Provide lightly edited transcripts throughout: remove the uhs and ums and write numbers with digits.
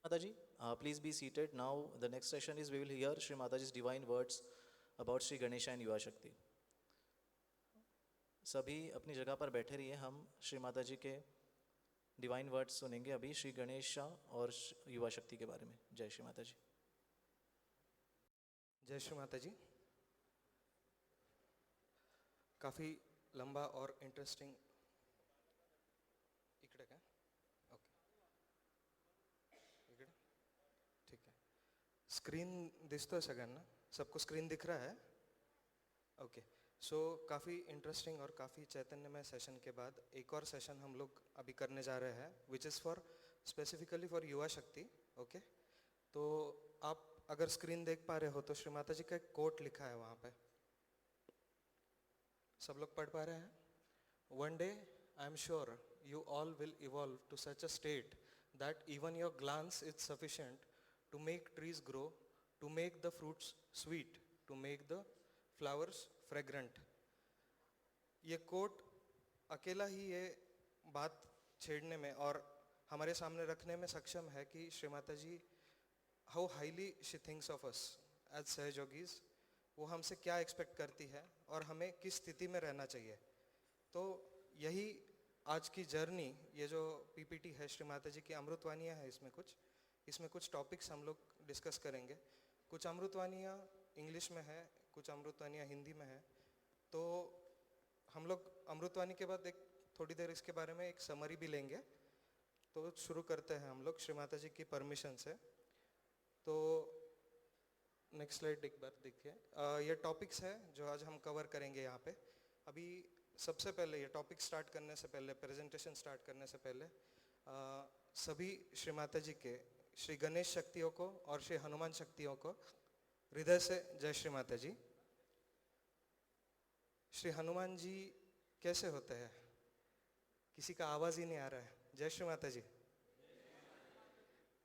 Mataji, please be seated. Now, the next session is we will hear Sri Mataji's divine words about Sri Ganesha and Yuva Shakti. सभी अपनी जगह पर बैठे रहिए. हम श्री माता जी के डिवाइन वर्ड्स सुनेंगे अभी श्री गणेशा और युवा शक्ति के बारे में. जय श्री माता जी. जय श्री माता जी. काफ़ी लंबा और इंटरेस्टिंग इकडे काय ओके इकडे ठीक आहे. स्क्रीन दिसतोय सगळ्यांना? सबको स्क्रीन दिख रहा है? ओके. सो काफ़ी इंटरेस्टिंग और काफ़ी चैतन्यमय सेशन के बाद एक और सेशन हम लोग अभी करने जा रहे हैं which is for specifically for युवा शक्ति. ओके. तो आप अगर स्क्रीन देख पा रहे हो तो श्री माता जी का एक कोट लिखा है वहाँ पे. सब लोग पढ़ पा रहे हैं? One day I am sure you all will evolve to such a state that even your glance is sufficient to make trees grow, to make the fruits sweet, to make the flowers fragrant. ये coat अकेला ही ये बात छेड़ने में और हमारे सामने रखने में सक्षम है कि श्री माता जी how highly she thinks of us as सहयोगीज. वो हमसे क्या एक्सपेक्ट करती है और हमें किस स्थिति में रहना चाहिए. तो यही आज की जर्नी, ये जो पीपीटी है श्री माता जी की अमृतवाणियाँ है, इसमें कुछ टॉपिक्स हम लोग डिस्कस करेंगे. कुछ अमृतवाणियाँ इंग्लिश में है, कुछ अमृतवाणियाँ हिंदी में है. तो हम लोग अमृतवाणी के बाद एक थोड़ी देर इसके बारे में एक समरी भी लेंगे. तो शुरू करते हैं हम लोग श्री माता जी की परमिशन से. तो नेक्स्ट स्लाइड एक बार देखिए. ये टॉपिक्स है जो आज हम कवर करेंगे यहाँ पे. अभी सबसे पहले ये टॉपिक स्टार्ट करने से पहले, प्रेजेंटेशन स्टार्ट करने से पहले सभी श्री माता जी के श्री गणेश शक्तियों को और श्री हनुमान शक्तियों को हृदय से जय श्री माता जी. श्री हनुमान जी कैसे होते हैं? किसी का आवाज़ ही नहीं आ रहा है. जय श्री माता जी.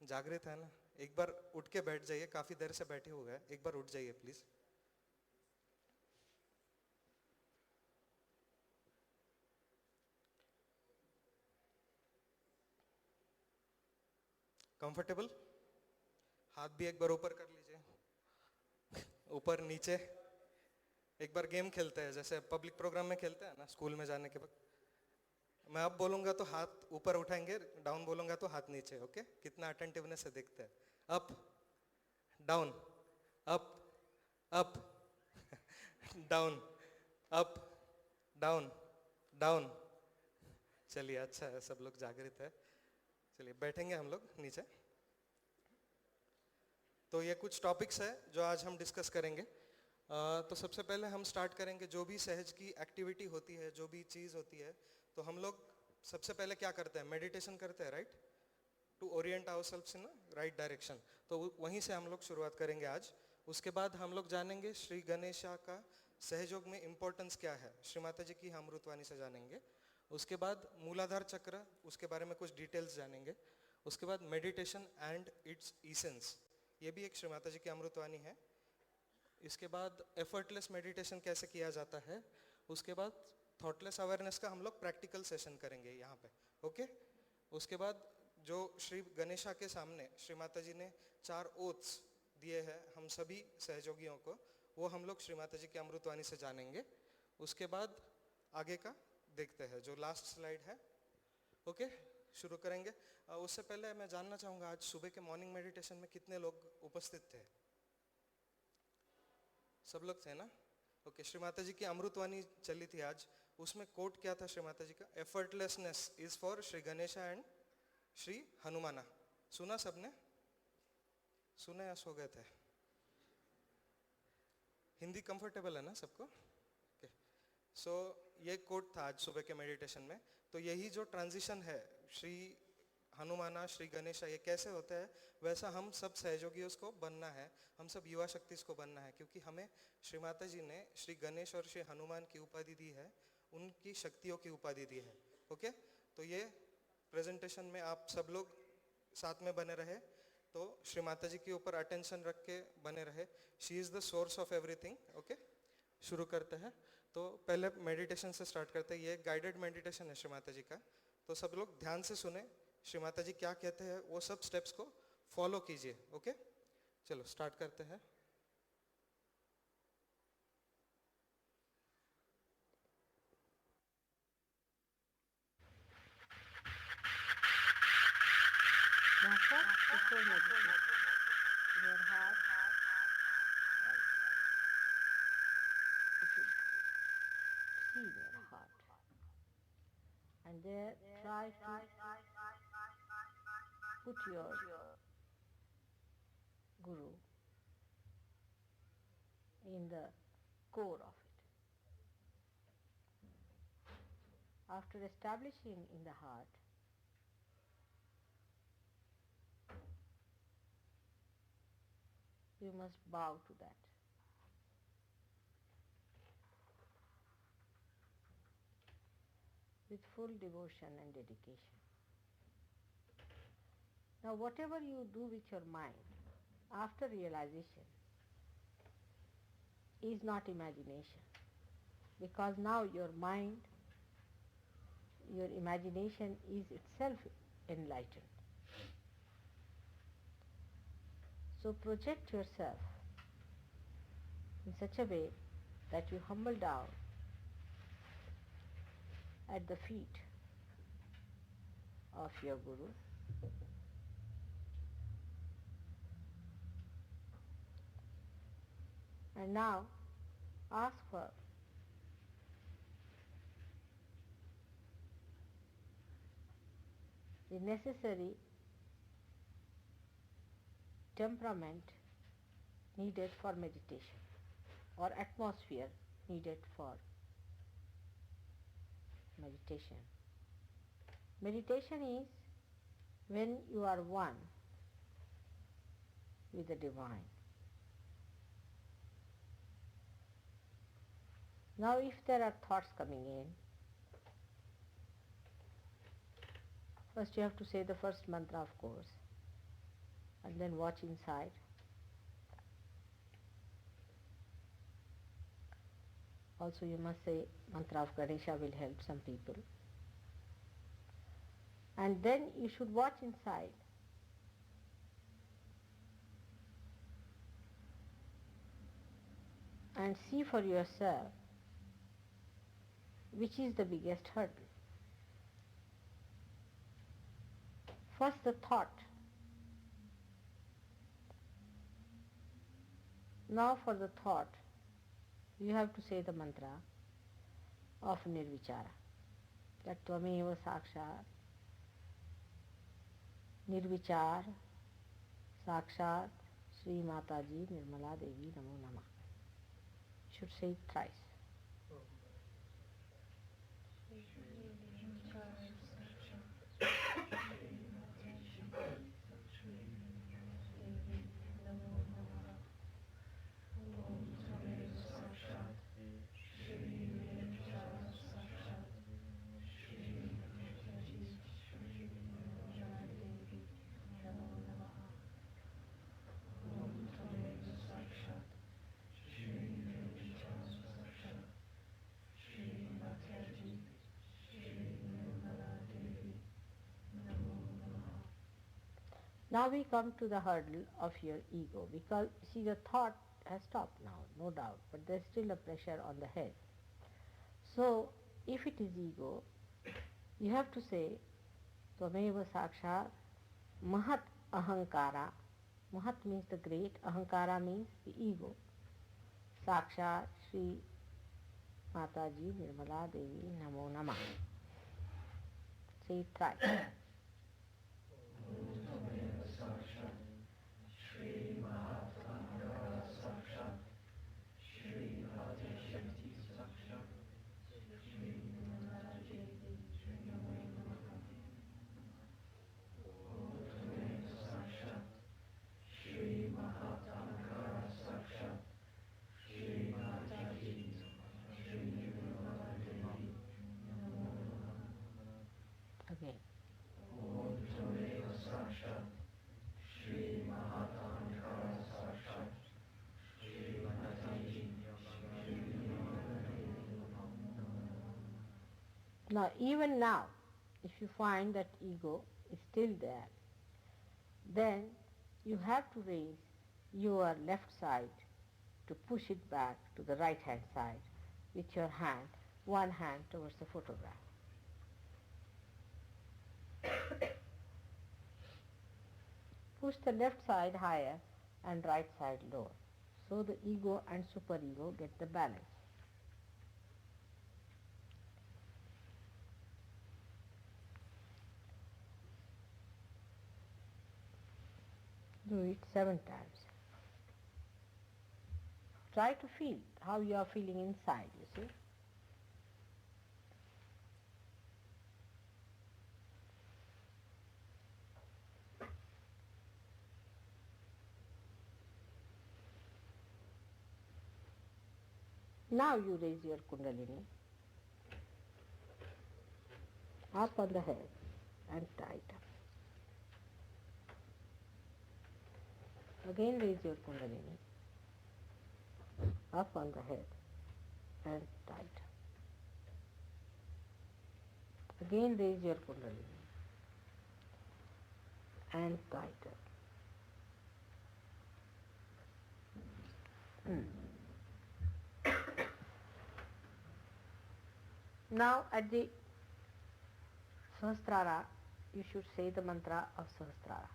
जागृत है ना? एक बार उठ के बैठ जाइए. काफ़ी देर से बैठे हुए हैं, एक बार उठ जाइए प्लीज़. कंफर्टेबल? हाथ भी एक बार ऊपर कर लीजिए, ऊपर नीचे. एक बार गेम खेलते हैं जैसे पब्लिक प्रोग्राम में खेलते हैं ना स्कूल में जाने के वक्त. मैं अप बोलूँगा तो हाथ ऊपर उठाएंगे, डाउन बोलूँगा तो हाथ नीचे. ओके? कितना अटेंटिवनेस से देखते हैं. Up down, up up down, up down down. चलिए, अच्छा है, सब लोग जागृत है. चलिए बैठेंगे हम लोग नीचे. तो ये कुछ टॉपिक्स है जो आज हम डिस्कस करेंगे. तो सबसे पहले हम स्टार्ट करेंगे जो भी सहज की एक्टिविटी होती है, जो भी चीज़ होती है, तो हम लोग सबसे पहले क्या करते हैं? मेडिटेशन करते हैं, right? To orient ourselves in right direction. तो वहीं से हम लोग शुरुआत करेंगे आज. उसके बाद हम लोग जानेंगे श्री गणेशा का सहयोग में इम्पोर्टेंस क्या है, श्री माता जी की हम अमृतवाणी से जानेंगे. उसके बाद मूलाधार चक्र, उसके बारे में कुछ डिटेल्स जानेंगे. उसके बाद मेडिटेशन एंड इट्स इसेंस, ये भी एक श्री माता जी की अमृतवाणी है. इसके बाद एफर्टलेस मेडिटेशन कैसे किया जाता है. उसके बाद थॉटलेस अवेयरनेस का हम लोग प्रैक्टिकल सेशन करेंगे यहाँ पे. ओके? उसके बाद जो श्री गणेशा के सामने श्री माता जी ने 4 ओथ्स दिए हैं हम सभी सहयोगियों को, वो हम लोग श्री माता जी की अमृतवाणी से जानेंगे. उसके बाद आगे का देखते हैं, जो लास्ट स्लाइड है. ओके? शुरू करेंगे. उससे पहले मैं जानना चाहूँगा आज सुबह के मॉर्निंग मेडिटेशन में कितने लोग उपस्थित थे? सब लोग थे ना? ओके. श्री माता जी की अमृतवाणी चली थी आज. उसमें कोट क्या था श्री माता जी का? Effortlessness is for Shri Ganesha and Shri Hanumana. सुना सबने? सुना या सो गए थे? हिंदी कंफर्टेबल है ना सबको? ओके. सो ये कोट था आज सुबह के मेडिटेशन में. तो यही जो ट्रांजिशन है श्री हनुमाना श्री गणेशा, ये कैसे होता है, वैसा हम सब सहयोगी उसको बनना है, हम सब युवा शक्ति को बनना है. क्योंकि हमें श्री माता जी ने श्री गणेश और श्री हनुमान की उपाधि दी है, उनकी शक्तियों की उपाधि दी है. ओके? तो ये प्रेजेंटेशन में आप सब लोग साथ में बने रहे, तो श्री माता जी के ऊपर अटेंशन रख के बने रहे. She is the source of everything. Okay? शुरू करते हैं. तो पहले मेडिटेशन से स्टार्ट करते हैं. ये गाइडेड मेडिटेशन है श्री माता जी का. तो सब लोग ध्यान से सुने श्री माता जी क्या कहते हैं, वो सब स्टेप्स को फॉलो कीजिए. ओके, चलो स्टार्ट करते हैं. Now first, before meditation, your heart, you should see your heart. And there try to put your Guru in the core of it. After establishing in the heart, you must bow to that. With full devotion and dedication. Now whatever you do with your mind after realization is not imagination, because now your mind, your imagination is itself enlightened. So project yourself in such a way that you humble down at the feet of your Guru. And now ask for the necessary temperament needed for meditation, or atmosphere needed for meditation. Meditation is when you are one with the divine. Now if there are thoughts coming in, first you have to say the first mantra, of course, and then watch inside. Also you must say mantra of Ganesha, will help some people. And then you should watch inside. And see for yourself which is the biggest hurdle. First the thought. Now for the thought, you have to say the mantra of Nirvichara. That Tvameva Sakshat, Nirvichar, Sakshat, Sri Mataji, Nirmala Devi, Namo Namah. Should say it thrice. Now we come to the hurdle of your ego, because see the thought has stopped now, no doubt, but there is still a pressure on the head. So if it is ego, you have to say Tvameva Sakshat Mahat Ahankara. Mahat means the great, Ahankara means the ego. Sakshat Sri Mataji Nirmala Devi Namo Namah. Say it thrice. Again. Now, even now, if you find that ego is still there, then you have to raise your left side to push it back to the right hand side with your hand, one hand towards the photograph. Push the left side higher and right side lower, so the ego and superego get the balance. Do it 7 times. Try to feel how you are feeling inside, you see. Now you raise your Kundalini up on the head and tight. Again raise your Kundalini up on the head and tight. Again raise your Kundalini and tighter. Now at the Sahasrara, you should say the mantra of Sahasrara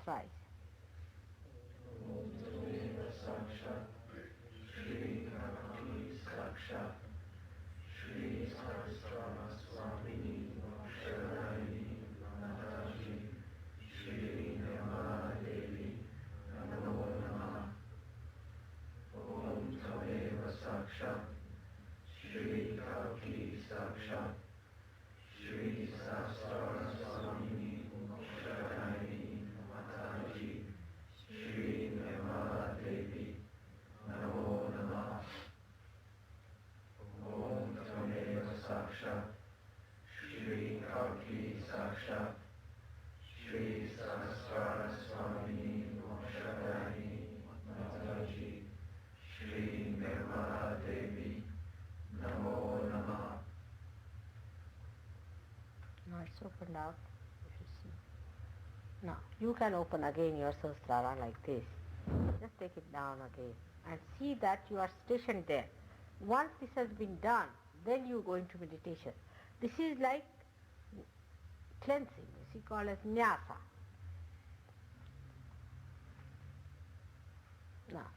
thrice. Now it's opened out. You should see. Now you can open again your Sahasrara like this. Just take it down again and see that you are stationed there. Once this has been done, then you go into meditation. This is like cleansing, this is called as nyasa. Now,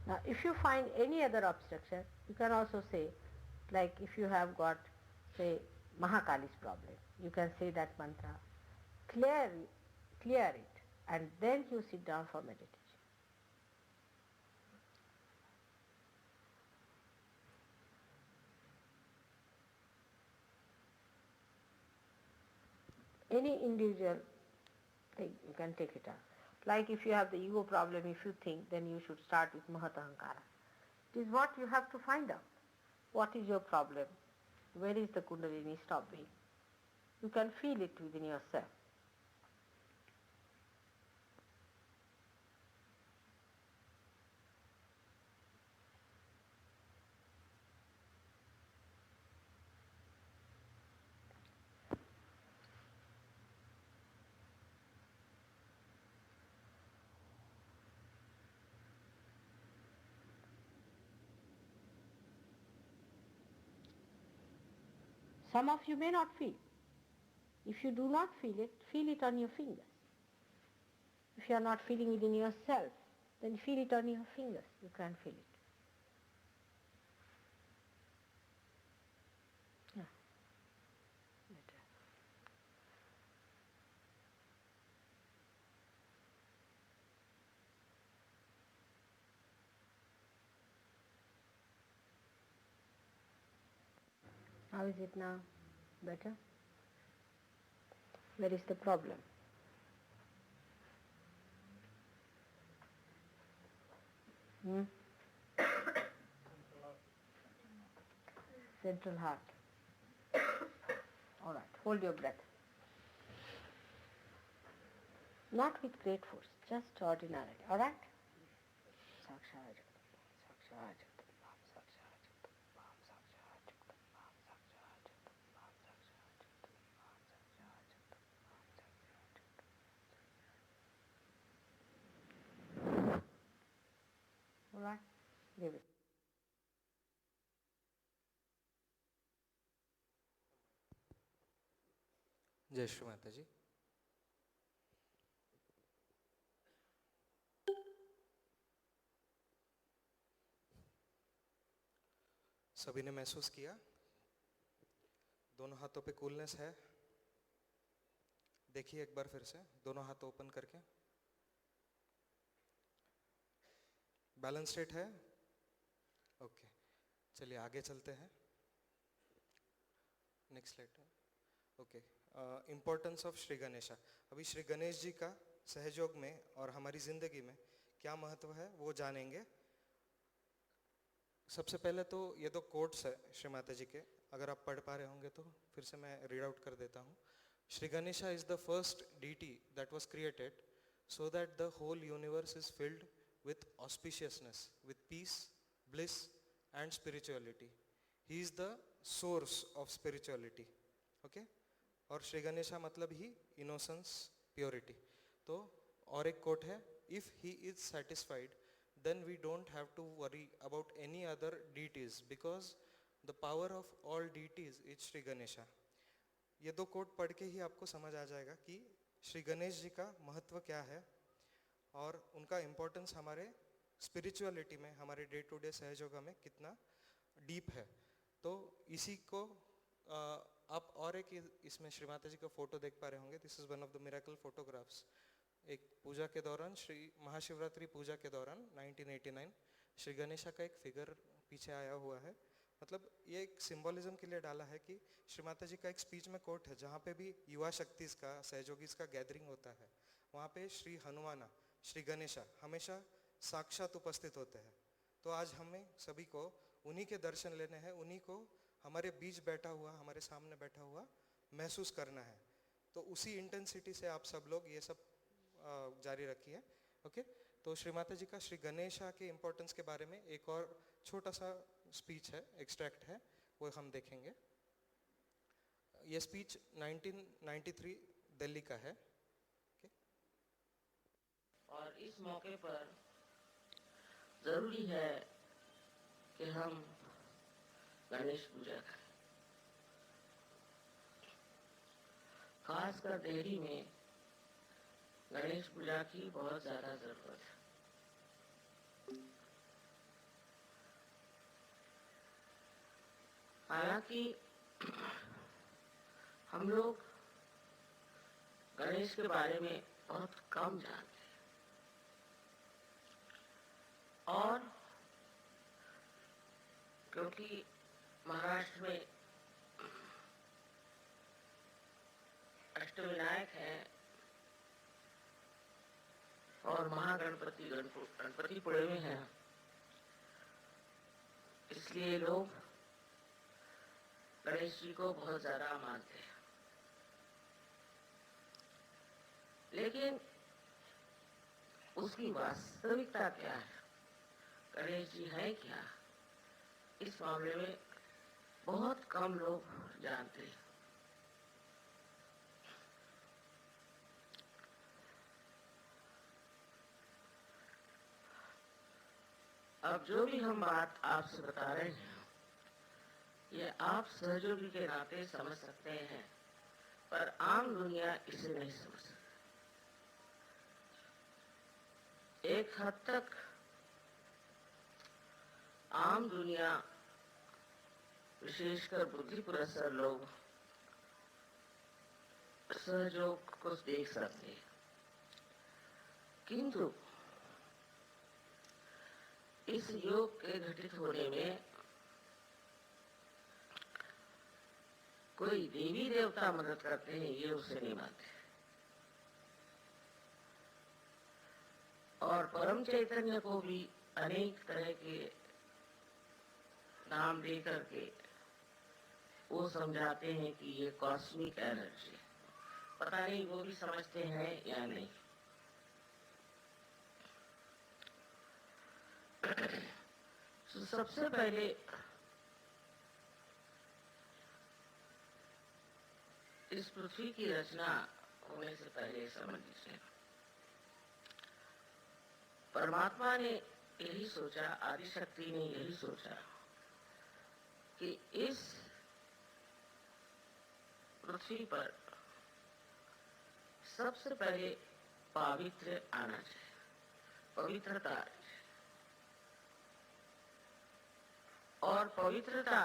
now if you find any other obstruction, you can also say, like if you have got, say, Mahakali's problem, you can say that mantra, clear it, and then you sit down for meditation. Any individual thing, you can take it up. Like if you have the ego problem, if you think, then you should start with Mahatahankara. It is what you have to find out. What is your problem? Where is the Kundalini stopping? You can feel it within yourself. Some of you may not feel. If you do not feel it on your fingers. If you are not feeling within yourself, then feel it on your fingers. You can feel it. Yeah. Better. How is it now? Better? Where is the problem? Central heart. All right, hold your breath. Not with great force, just ordinarily. All right? Sakshat Sakshat Jagannatha Sakshat Jagannatha Sakshat Jagannatha Sakshat Jagannatha Sakshat Jagannatha. All right, leave it. जय श्री माता जी। सभी ने महसूस किया दोनों हाथों पे coolness है? देखिए एक बार फिर से दोनों हाथ ओपन करके। बैलेंस स्टेट है? ओके, चलिए आगे चलते हैं। Next slide. Okay, importance of Shri Ganesha. अभी श्री गणेश जी का सहयोग में और हमारी जिंदगी में क्या महत्व है वो जानेंगे। सबसे पहले तो ये दो कोट्स है श्री माता जी के, अगर आप पढ़ पा रहे होंगे तो फिर से मैं रीड आउट कर देता हूँ। Shri Ganesha is the first deity that was created so that the whole universe is filled with auspiciousness, with peace, bliss and spirituality. He is the source of spirituality. Okay? और श्री गणेशा मतलब ही इनोसेंस, प्योरिटी। तो और एक coat है, if he is satisfied then we don't have to worry about any other deities because the power of all deities is Shri Ganesha. ये दो coat पढ़ के ही आपको समझ आ जाएगा कि श्री गणेश जी का महत्व क्या है और उनका इम्पोर्टेंस हमारे स्पिरिचुअलिटी में, हमारे डे टू डे सहयोग में कितना डीप है। तो इसी को आप और एक इसमें श्री माता जी का फोटो देख पा रहे होंगे। This is one of the miracle photographs. एक पूजा के दौरान, श्री महाशिवरात्रि पूजा के दौरान 1989 श्री गणेशा का एक फिगर पीछे आया हुआ है। मतलब ये एक सिंबॉलिज्म के लिए डाला है कि श्री माता जी का एक स्पीच में कोट है, जहाँ पे भी युवा शक्ति का, सहयोगी का गैदरिंग होता है, वहाँ पे श्री हनुमाना, श्री गणेशा हमेशा साक्षात उपस्थित होते हैं। तो आज हमें सभी को उन्हीं के दर्शन लेने हैं, उन्हीं को हमारे बीच बैठा हुआ, हमारे सामने बैठा हुआ महसूस करना है। तो उसी इंटेंसिटी से आप सब लोग ये सब जारी रखिए। ओके, तो श्री माता जी का श्री गणेशा के इम्पोर्टेंस के बारे में एक और छोटा सा स्पीच है, एक्सट्रैक्ट है, वो हम देखेंगे। ये स्पीच 1993 दिल्ली का है। okay? और इस मौके पर जरूरी है कि हम गणेश पूजा करें। खासकर दिल्ली में गणेश पूजा की बहुत ज्यादा जरूरत है। हालांकि हम लोग गणेश के बारे में बहुत कम जानते हैं और क्योंकि महाराष्ट्र में अष्टविनायक है और महागणपति गणपति पुणे में है, इसलिए लोग गणेश जी को बहुत ज्यादा मानते हैं। लेकिन उसकी वास्तविकता क्या है, गणेश जी है क्या, इस मामले में बहुत कम लोग जानते हैं। अब जो भी हम बात आपसे बता रहे हैं, ये आप सहयोगी के नाते समझ सकते हैं, पर आम दुनिया इसे नहीं समझ सकती। एक हद तक आम दुनिया, विशेषकर बुद्धि पुरस्सर लोग सहयोग को देख सकते हैं, किंतु इस योग के घटित होने में कोई देवी देवता मदद करते हैं, ये उसे नहीं मानते। और परम चैतन्य को भी अनेक तरह के नाम दे करके वो समझाते हैं कि ये कॉस्मिक एनर्जी है। पता नहीं वो भी समझते हैं या नहीं। सबसे पहले इस पृथ्वी की रचना होने से पहले समझ लीजिए, परमात्मा ने यही सोचा, आदिशक्ति ने यही सोचा कि इस पृथ्वी पर सबसे पहले पावित्र आना चाहिए, पवित्रता आनी चाहिए। और पवित्रता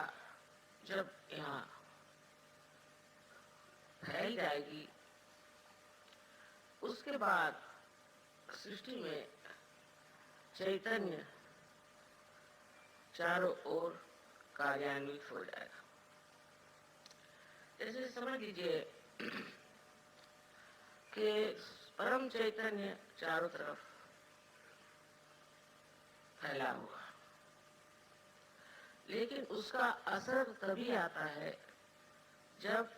जब यहाँ फैल जाएगी, उसके बाद सृष्टि में चैतन्य चारों ओर कार्यान्वित हो जाएगा। जैसे समझ लीजिए कि परम चैतन्य चारों तरफ फैला हुआ, लेकिन उसका असर तभी आता है जब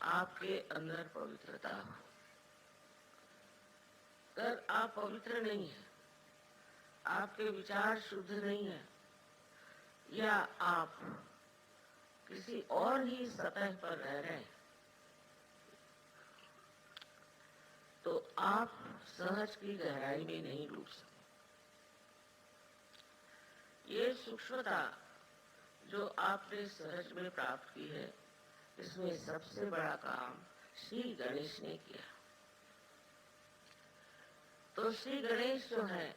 आपके अंदर पवित्रता हो। अगर आप पवित्र नहीं हैं, आपके विचार शुद्ध नहीं है, या आप किसी और ही सतह पर रह रहे हैं, तो आप सहज की गहराई में नहीं डूब सकते। ये सूक्ष्मता जो आपने सहज में प्राप्त की है, इसमें सबसे बड़ा काम श्री गणेश ने किया। तो श्री गणेश जो है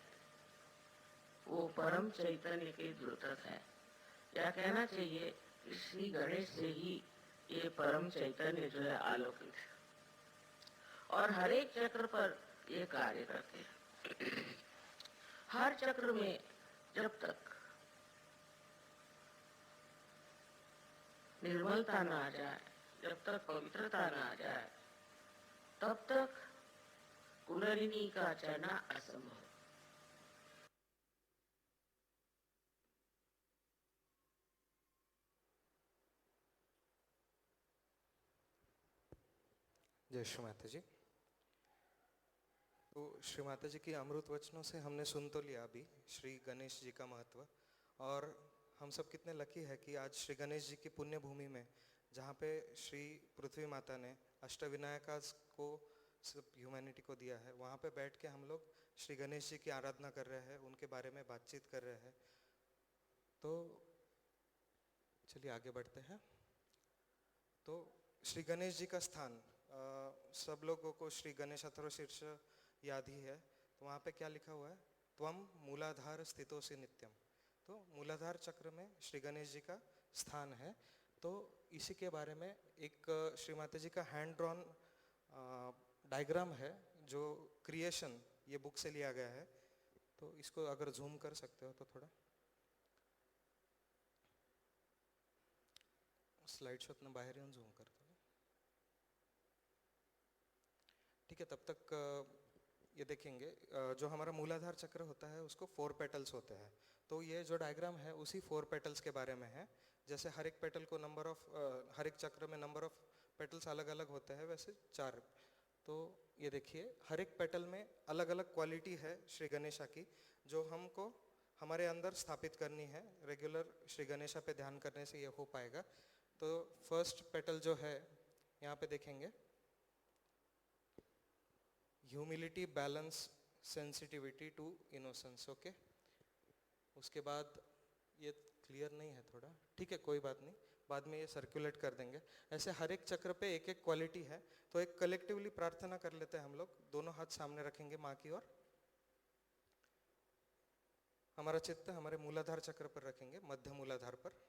वो परम चैतन्य के द्योतक है, या कहना चाहिए कि श्री गणेश से ही ये परम चैतन्य जो है आलोकित है, और हर एक चक्र पर ये कार्य करते हैं। हर चक्र में जब तक निर्मलता न आ जाए, जब तक पवित्रता न आ जाए, तब तक कुंडलिनी का चलना असंभव। जय श्री माता जी। तो श्री माता जी की अमृत वचनों से हमने सुन तो लिया अभी श्री गणेश जी का महत्व, और हम सब कितने लकी है कि आज श्री गणेश जी की पुण्य भूमि में, जहाँ पे श्री पृथ्वी माता ने अष्टविनायका को सब ह्यूमैनिटी को दिया है, वहाँ पे बैठ के हम लोग श्री गणेश जी की आराधना कर रहे हैं, उनके बारे में बातचीत कर रहे हैं। तो चलिए आगे बढ़ते हैं। तो श्री गणेश जी का स्थान, सब लोगों को श्री गणेश अथर्वशीर्ष याद ही है। तो वहाँ पे क्या लिखा हुआ है, त्वम मूलाधार स्थितोसि नित्यम। तो मूलाधार चक्र में श्री गणेश जी का स्थान है। तो इसी के बारे में एक श्री माता जी का हैंड ड्रॉन डायग्राम है, जो क्रिएशन ये बुक से लिया गया है। तो इसको अगर जूम कर सकते हो तो थोड़ा स्लाइड शो अपना बाहर ही जूम कर दो, ठीक है। तब तक ये देखेंगे, जो हमारा मूलाधार चक्र होता है उसको 4 पेटल्स होते हैं। तो ये जो डायग्राम है उसी 4 पेटल्स के बारे में है। जैसे हर एक पेटल को हर एक चक्र में नंबर ऑफ पेटल्स अलग अलग होते हैं, वैसे 4। तो ये देखिए, हर एक पेटल में अलग अलग क्वालिटी है श्री गणेशा की, जो हमको हमारे अंदर स्थापित करनी है। रेगुलर श्री गणेशा पे ध्यान करने से ये हो पाएगा। तो फर्स्ट पेटल जो है यहाँ पे देखेंगे, humility, balance, sensitivity to innocence. Okay, उसके बाद ये क्लियर नहीं है थोड़ा, ठीक है कोई बात नहीं, बाद में ये सर्कुलेट कर देंगे। ऐसे हर एक चक्र पे एक एक क्वालिटी है। तो एक कलेक्टिवली प्रार्थना कर लेते हैं हम लोग। दोनों हाथ सामने रखेंगे माँ की ओर, हमारा चित्त हमारे मूलाधार चक्र पर रखेंगे, मध्य मूलाधार पर।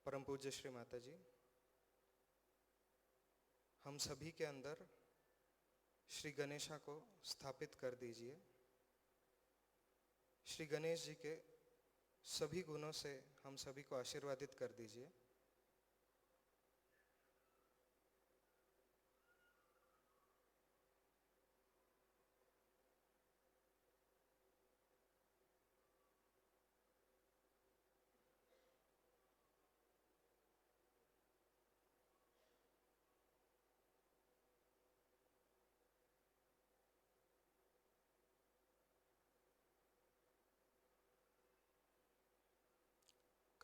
परम पूज्य श्री माता जी, हम सभी के अंदर श्री गणेशा को स्थापित कर दीजिए। श्री गणेश जी के सभी गुणों से हम सभी को आशीर्वादित कर दीजिए।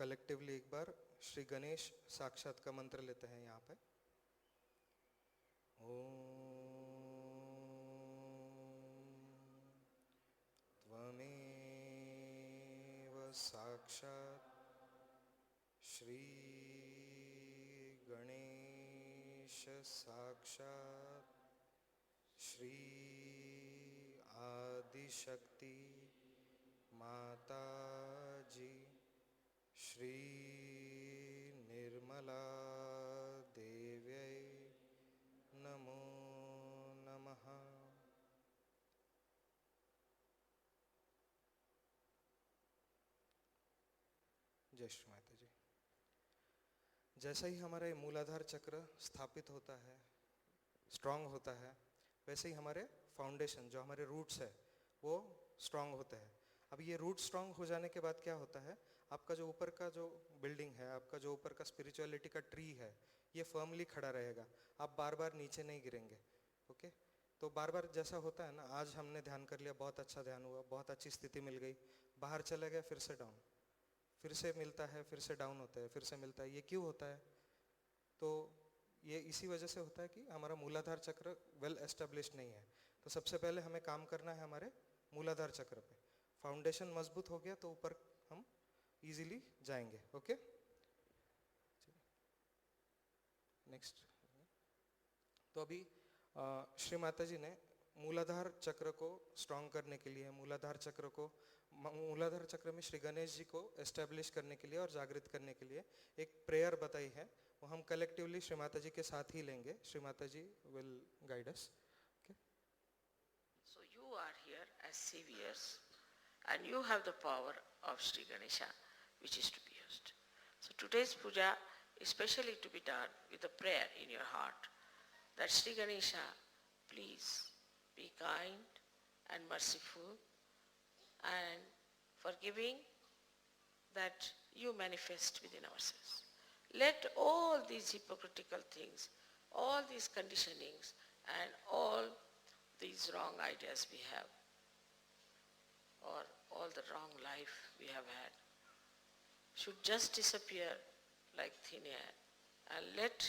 कलेक्टिवली एक बार श्री गणेश साक्षात का मंत्र लेते हैं यहाँ पे। ओम त्वमेव साक्षात् श्री गणेश साक्षात् श्री आदिशक्ति माता जी श्री निर्मला देव्यै नमो नमः। जय श्री माता जी। जैसे ही हमारा ये मूलाधार चक्र स्थापित होता है, स्ट्रांग होता है, वैसे ही हमारे फाउंडेशन जो हमारे रूट्स है वो स्ट्रांग होते हैं। अब ये रूट स्ट्रांग हो जाने के बाद क्या होता है, आपका जो ऊपर का जो बिल्डिंग है, आपका जो ऊपर का स्पिरिचुअलिटी का ट्री है, ये फर्मली खड़ा रहेगा, आप बार बार नीचे नहीं गिरेंगे। ओके, तो बार बार जैसा होता है ना, आज हमने ध्यान कर लिया, बहुत अच्छा ध्यान हुआ, बहुत अच्छी स्थिति मिल गई, बाहर चले गए, फिर से डाउन, फिर से मिलता है, फिर से डाउन होता है, फिर से मिलता है। ये क्यों होता है? तो ये इसी वजह से होता है कि हमारा मूलाधार चक्र वेल एस्टेब्लिश्ड नहीं है। तो सबसे पहले हमें काम करना है हमारे मूलाधार चक्र पे। फाउंडेशन मजबूत हो गया तो ऊपर हम इजीली जाएंगे। Okay, next. तो अभी श्री माता जी ने मूलाधार चक्र को स्ट्रॉन्ग करने के लिए, मूलाधार चक्र में श्री गणेश जी को एस्टेब्लिश करने के लिए और जागृत करने के लिए एक प्रेयर बताई है, वो हम कलेक्टिवली श्री माता जी के साथ ही लेंगे। श्री माता ji will guide us. So you are here as saviors and you have the power of Sri Ganesha which is to be used. So today's puja is specially to be done with a prayer in your heart that Sri Ganesha, please be kind and merciful and forgiving that you manifest within ourselves. Let all these hypocritical things, all these conditionings and all these wrong ideas we have, or all the wrong life we have had, should just disappear like thin air, and let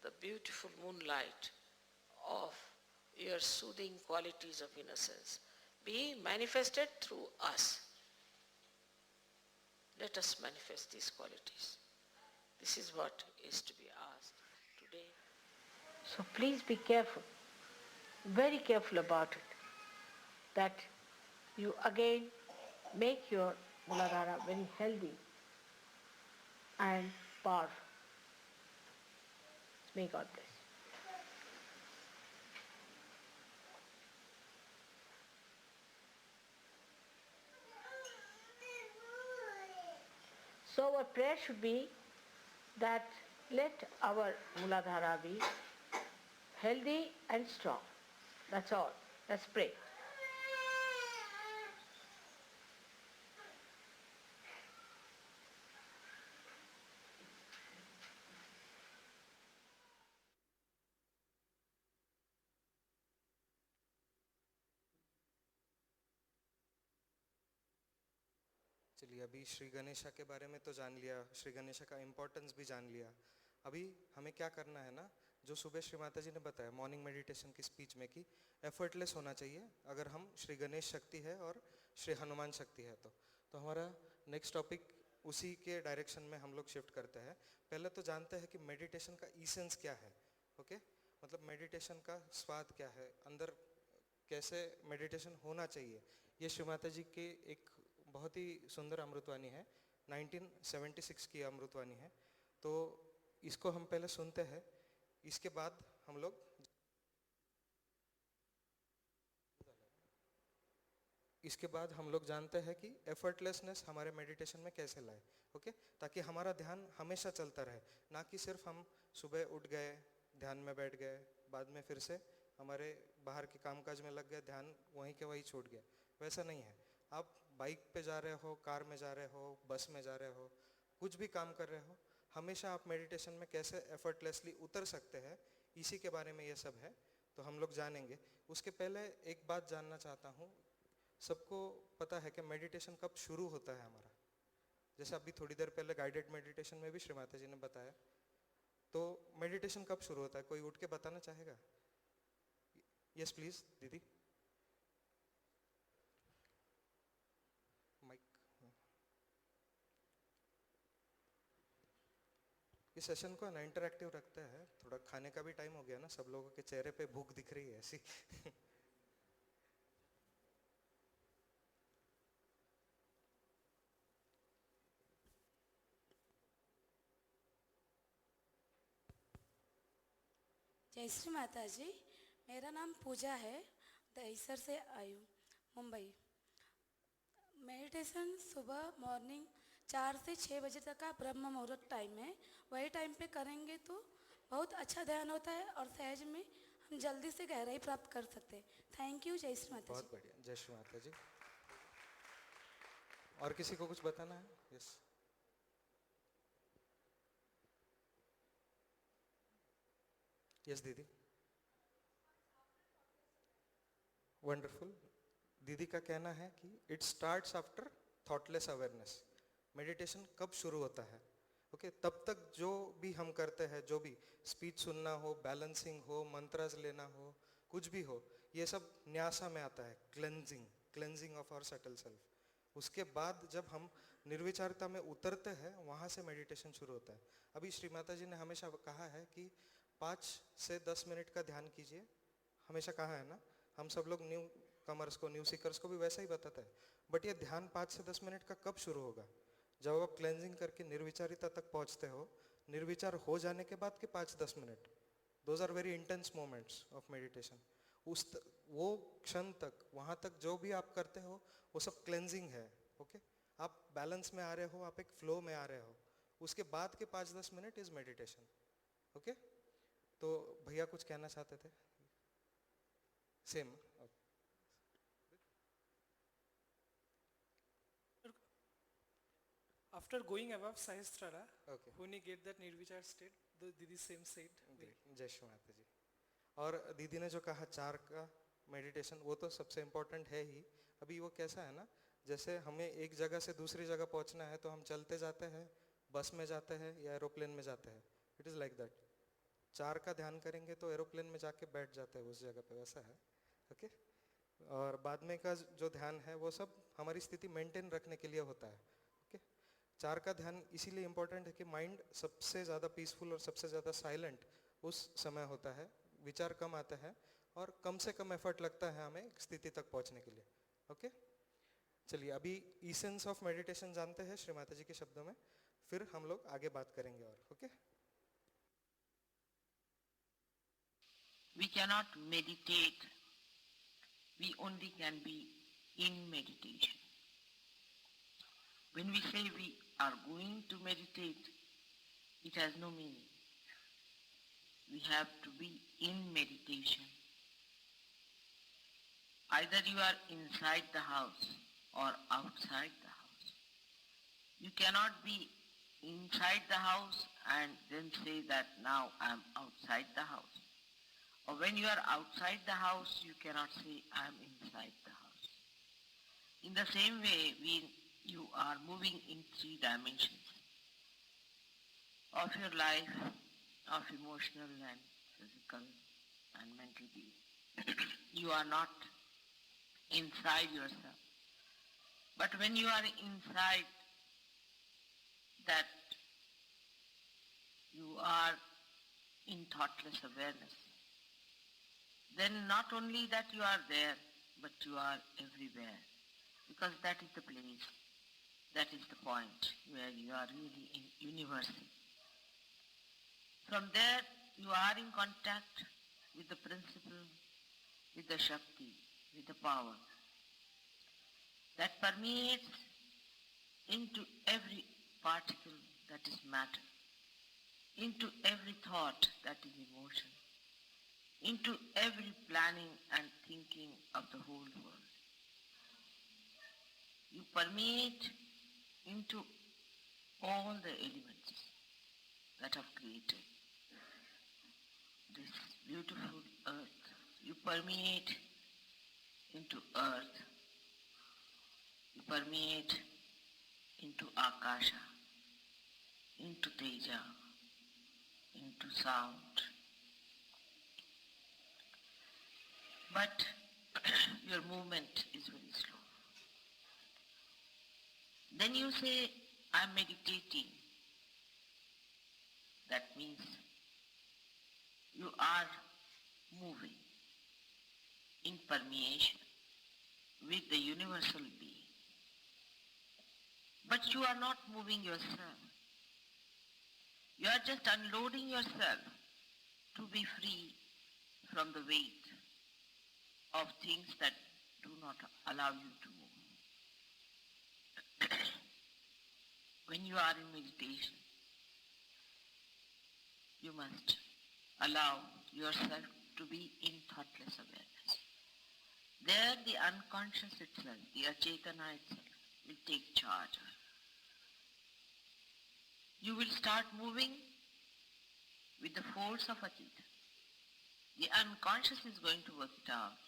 the beautiful moonlight of your soothing qualities of innocence be manifested through us. Let us manifest these qualities. This is what is to be asked today. So please be careful, very careful about it, that you again make your Muladhara very healthy and powerful. May God bless you. So our prayer should be that let our Muladhara be healthy and strong. That's all. Let's pray. चलिए, अभी श्री गणेशा के बारे में तो जान लिया, श्री गणेशा का importance भी जान लिया। अभी हमें क्या करना है ना, जो सुबह श्री माता जी ने बताया मॉर्निंग मेडिटेशन की स्पीच में कि एफर्टलेस होना चाहिए अगर हम श्री गणेश शक्ति है और श्री हनुमान शक्ति है। तो हमारा नेक्स्ट टॉपिक उसी के डायरेक्शन में हम लोग शिफ्ट करते हैं। पहले तो जानते हैं कि मेडिटेशन का इसेंस क्या है। ओके, मतलब मेडिटेशन का स्वाद क्या है, अंदर कैसे मेडिटेशन होना चाहिए। ये श्री माता जी के एक बहुत ही सुंदर अमृतवाणी है, 1976 की अमृतवाणी है। तो इसको हम पहले सुनते हैं, इसके बाद हम लोग जानते हैं कि एफर्टलेसनेस हमारे मेडिटेशन में कैसे लाए। ओके, ताकि हमारा ध्यान हमेशा चलता रहे, ना कि सिर्फ हम सुबह उठ गए, ध्यान में बैठ गए, बाद में फिर से हमारे बाहर के कामकाज में लग गए, ध्यान वहीं के वहीं छूट गया। वैसा नहीं है। आप बाइक पे जा रहे हो, कार में जा रहे हो, बस में जा रहे हो, कुछ भी काम कर रहे हो, हमेशा आप मेडिटेशन में कैसे एफर्टलेसली उतर सकते हैं, इसी के बारे में ये सब है। तो हम लोग जानेंगे। उसके पहले एक बात जानना चाहता हूँ, सबको पता है कि मेडिटेशन कब शुरू होता है हमारा? जैसे अभी थोड़ी देर पहले गाइडेड मेडिटेशन में भी श्री माता जी ने बताया, तो मेडिटेशन कब शुरू होता है, कोई उठ के बताना चाहेगा? यस प्लीज दीदी। माइक। इस सेशन को ना इंटरैक्टिव रखते हैं, थोड़ा खाने का भी टाइम हो गया ना, सब लोगों के चेहरे पे भूख दिख रही है ऐसी। जय श्री माता जी। मेरा नाम पूजा है, दहीसर से आई हूँ, मुंबई। मेडिटेशन सुबह मॉर्निंग 4 से 6 बजे तक का ब्रह्म मुहूर्त टाइम है, वही टाइम पे करेंगे तो बहुत अच्छा ध्यान होता है और सहज में हम जल्दी से गहराई प्राप्त कर सकते हैं। Thank you. जय श्री माता जी। बहुत बढ़िया, जय श्री माता जी। और किसी को कुछ बताना है? यस। यस दीदी। वंडरफुल। दीदी का कहना है कि it starts after thoughtless awareness. Meditation कब शुरू होता है? ओके, तब तक जो भी हम करते हैं, जो भी स्पीच सुनना हो, बैलेंसिंग हो, मंत्रस लेना हो, कुछ भी हो, ये सब न्यासा में आता है, cleansing of our subtle self. उसके बाद जब हम निर्विचारता में उतरते हैं, वहाँ से मेडिटेशन शुरू होता है। अभी श्री माता जी ने हमेशा कहा है कि 5 से 10 मिनट का ध्यान कीजिए, हमेशा कहा है ना। हम सब लोग न्यू कमर्स को, न्यू सीकर्स को भी वैसा ही बताता है। बट ये ध्यान 5 से 10 मिनट का कब शुरू होगा? जब आप क्लेंजिंग करके निर्विचारिता तक पहुंचते हो, निर्विचार हो जाने के बाद के 5-10 minute, those are very intense moments of meditation. वो क्षण तक, वहाँ तक जो भी आप करते हो वो सब क्लेंजिंग है। ओके, आप बैलेंस में आ रहे हो, आप एक फ्लो में आ रहे हो। उसके बाद के 5-10 मिनट इज मेडिटेशन। ओके, तो भैया कुछ कहना चाहते थे? Same. After going above Sahasrara, Okay. when you get that Nirvichar state, the Didi same said. जय श्री माता जी। और दीदी ने जो कहा 4 का मेडिटेशन, वो तो सबसे इम्पोर्टेंट है ही। अभी वो कैसा है ना, जैसे हमें एक जगह से दूसरी जगह पहुंचना है तो हम चलते जाते हैं, बस में जाते हैं या एरोप्लेन में जाते हैं। It is like that. 4 का ध्यान करेंगे तो एरोप्लेन में जाके बैठ जाते हैं उस जगह पे, वैसा है। ओके, और बाद में का जो ध्यान है वो सब हमारी स्थिति मेंटेन रखने के लिए होता है। ओके, 4 का ध्यान इसीलिए इम्पोर्टेंट है कि माइंड सबसे ज़्यादा पीसफुल और सबसे ज़्यादा साइलेंट उस समय होता है, विचार कम आते हैं और कम से कम एफर्ट लगता है हमें एक स्थिति तक पहुंचने के लिए। ओके, चलिए अभी इसेंस ऑफ मेडिटेशन जानते हैं श्री माता जी के शब्दों में, फिर हम लोग आगे बात करेंगे। और okay, We cannot meditate. We only can be in meditation. When we say we are going to meditate, it has no meaning. We have to be in meditation. Either you are inside the house or outside the house. You cannot be inside the house and then say that now I am outside the house. Or when you are outside the house, you cannot say I am inside the house. In the same way, you are moving in 3 dimensions of your life, of emotional and physical and mental being. You are not inside yourself. But when you are inside that, you are in thoughtless awareness. Then not only that you are there, but you are everywhere. Because that is the place, that is the point where you are really in universal. From there you are in contact with the principle, with the Shakti, with the power that permeates into every particle that is matter, into every thought that is emotion, into every planning and thinking of the whole world. You permeate into all the elements that have created this beautiful earth. You permeate into earth. You permeate into Akasha, into Teja, into sound. But your movement is very slow. Then you say, I'm meditating. That means you are moving in permeation with the universal being. But you are not moving yourself. You are just unloading yourself to be free from the weight of things that do not allow you to move. When you are in meditation, you must allow yourself to be in thoughtless awareness. There the unconscious itself, the Achetana itself, will take charge. You will start moving with the force of Achetana. The unconscious is going to work it out.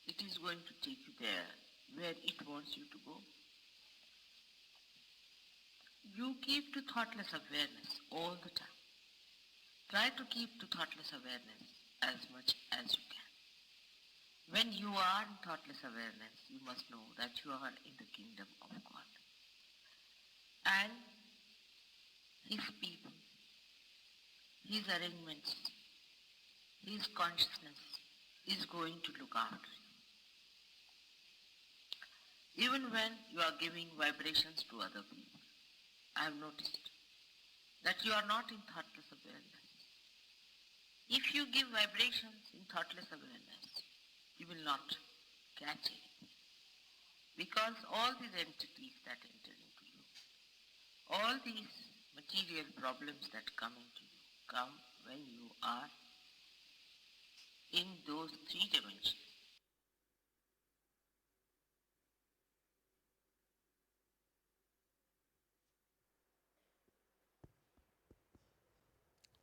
It is going to take you there where it wants you to go. You keep to thoughtless awareness all the time. Try to keep to thoughtless awareness as much as you can. When you are in thoughtless awareness, you must know that you are in the kingdom of God. And His people, His arrangements, His consciousness is going to look after you. Even when you are giving vibrations to other people, I have noticed that you are not in thoughtless awareness. If you give vibrations in thoughtless awareness, you will not catch it. Because all these entities that enter into you, all these material problems that come into you, come when you are in those three dimensions.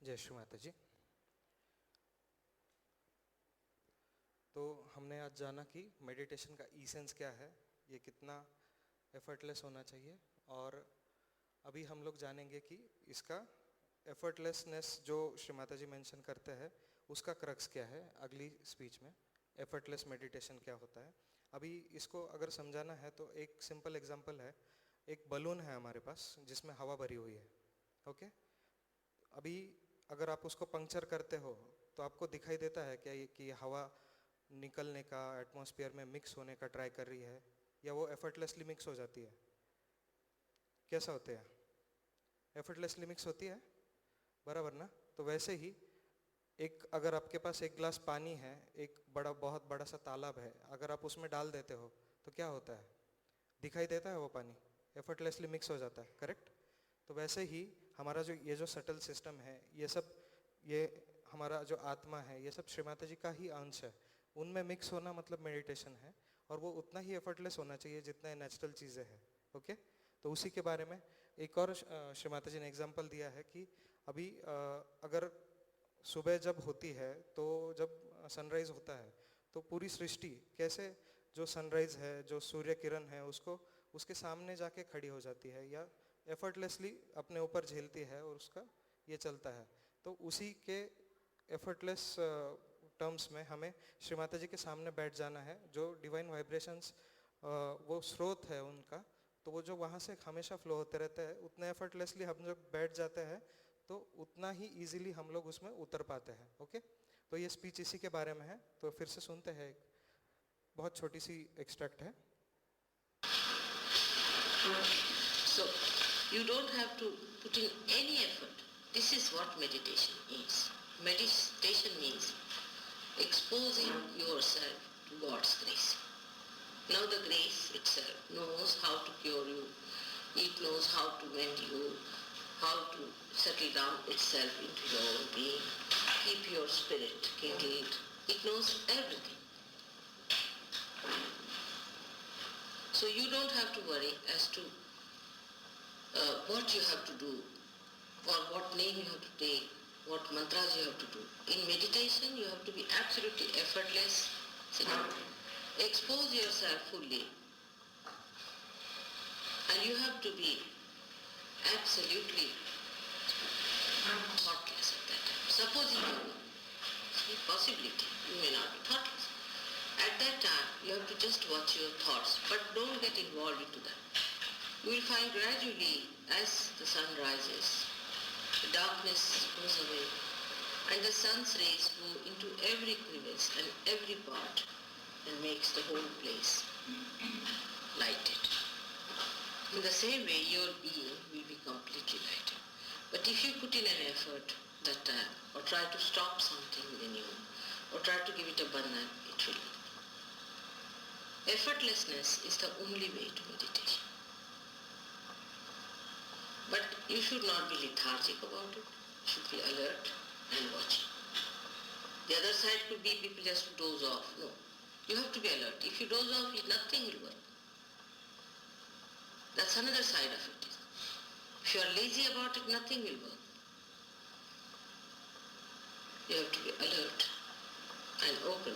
जय श्री माता जी। तो हमने आज जाना कि meditation का essence क्या है, ये कितना एफर्टलेस होना चाहिए, और अभी हम लोग जानेंगे कि इसका एफर्टलेसनेस जो श्री माता जी मेंशन करते हैं उसका क्रक्स क्या है अगली स्पीच में, एफर्टलेस मेडिटेशन क्या होता है। अभी इसको अगर समझाना है तो एक सिंपल एग्जांपल है, एक बलून है हमारे पास जिसमें हवा भरी हुई है, ओके। अभी अगर आप उसको पंक्चर करते हो तो आपको दिखाई देता है क्या कि हवा निकलने का, एटमॉस्फेयर में मिक्स होने का ट्राई कर रही है, या वो एफर्टलेसली मिक्स हो जाती है? कैसा होता है? एफर्टलेसली मिक्स होती है, बराबर ना। तो वैसे ही एक, अगर आपके पास एक गिलास पानी है, एक बहुत बड़ा सा तालाब है, अगर आप उसमें डाल देते हो तो क्या होता है? दिखाई देता है वो पानी, एफर्टलेसली मिक्स हो जाता है, करेक्ट। तो वैसे ही हमारा ये जो सटल सिस्टम है, ये सब, ये हमारा जो आत्मा है, ये सब श्री माता जी का ही अंश है। उनमें मिक्स होना मतलब मेडिटेशन है, और वो उतना ही एफर्टलेस होना चाहिए जितना नेचुरल चीज़ें हैं, ओके। तो उसी के बारे में एक और श्री माता जी ने एग्जांपल दिया है कि अभी अगर सुबह जब होती है, तो जब सनराइज होता है, तो पूरी सृष्टि कैसे जो सनराइज है, जो सूर्य किरण है, उसको उसके सामने जाके खड़ी हो जाती है, या एफर्टलेसली अपने ऊपर झेलती है, और उसका ये चलता है। तो उसी के एफर्टलेस टर्म्स में हमें श्री माता जी के सामने बैठ जाना है। जो डिवाइन वाइब्रेशंस वो स्रोत है उनका, तो वो जो वहाँ से हमेशा फ्लो होते रहते हैं, उतने एफर्टलेसली हम जब बैठ जाते हैं तो उतना ही इजीली हम लोग उसमें उतर पाते हैं, ओके। तो ये स्पीच इसी के बारे में है, तो फिर से सुनते हैं। बहुत छोटी सी एक्सट्रैक्ट है। So, you don't have to put in any effort. This is what meditation is. Meditation means exposing yourself to God's grace. Now the grace itself knows how to cure you. It knows how to mend you, how to settle down itself into your own being, keep your spirit kindled. It knows everything. So you don't have to worry as to what you have to do, or what name you have to take, what mantras you have to do. In meditation, you have to be absolutely effortless. Expose yourself fully, And you have to be absolutely thoughtless at that time. Supposing you know, see, possibility, you may not be thoughtless. At that time, you have to just watch your thoughts, but don't get involved into them. You will find gradually, as the sun rises, the darkness goes away, and the sun's rays go into every crevice and every part and makes the whole place lighted. In the same way, your being will be completely lighted. But if you put in an effort that time, or try to stop something within you, or try to give it a bandhan, it will not. Effortlessness is the only way to meditation. But you should not be lethargic about it. You should be alert and watching. The other side could be people just doze off. No. You have to be alert. If you doze off, nothing will work. That's another side of it. If you are lazy about it, nothing will work. You have to be alert and open,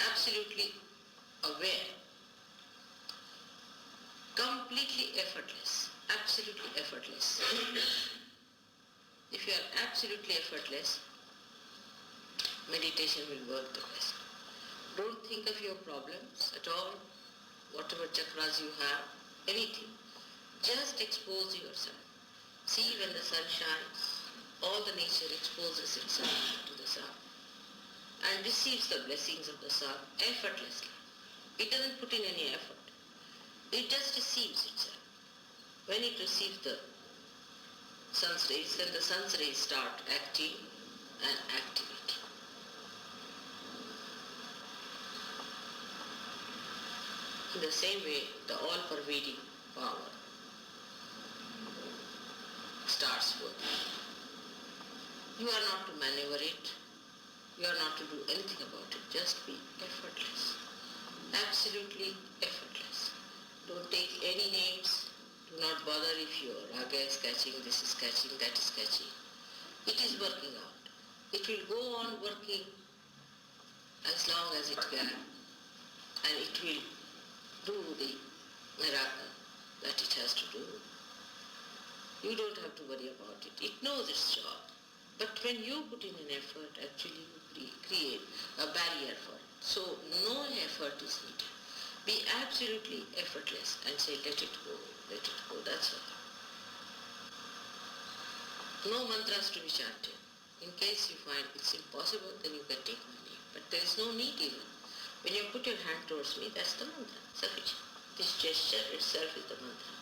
absolutely aware, completely effortless, absolutely effortless. If you are absolutely effortless, meditation will work the best. Don't think of your problems at all, whatever chakras you have, anything. Just expose yourself. See, when the sun shines, all the nature exposes itself to the sun and receives the blessings of the sun effortlessly. It doesn't put in any effort. It just receives itself. When it receives the sun's rays, then the sun's rays start acting and activating. In the same way, the all-pervading power starts working. You are not to maneuver it. You are not to do anything about it. Just be effortless. Absolutely effortless. Don't take any names. Do not bother if your raga is catching, this is catching, that is catching. It is working out. It will go on working as long as it can. And it will do the miracle that it has to do. You don't have to worry about it. It knows its job. But when you put in an effort, actually you create a barrier for it. So no effort is needed. Be absolutely effortless and say, let it go, that's all. No mantras to be chanted. In case you find it's impossible, then you can take my name. But there is no need even. When you put your hand towards me, that's the mantra, sufficient. This gesture itself is the mantra.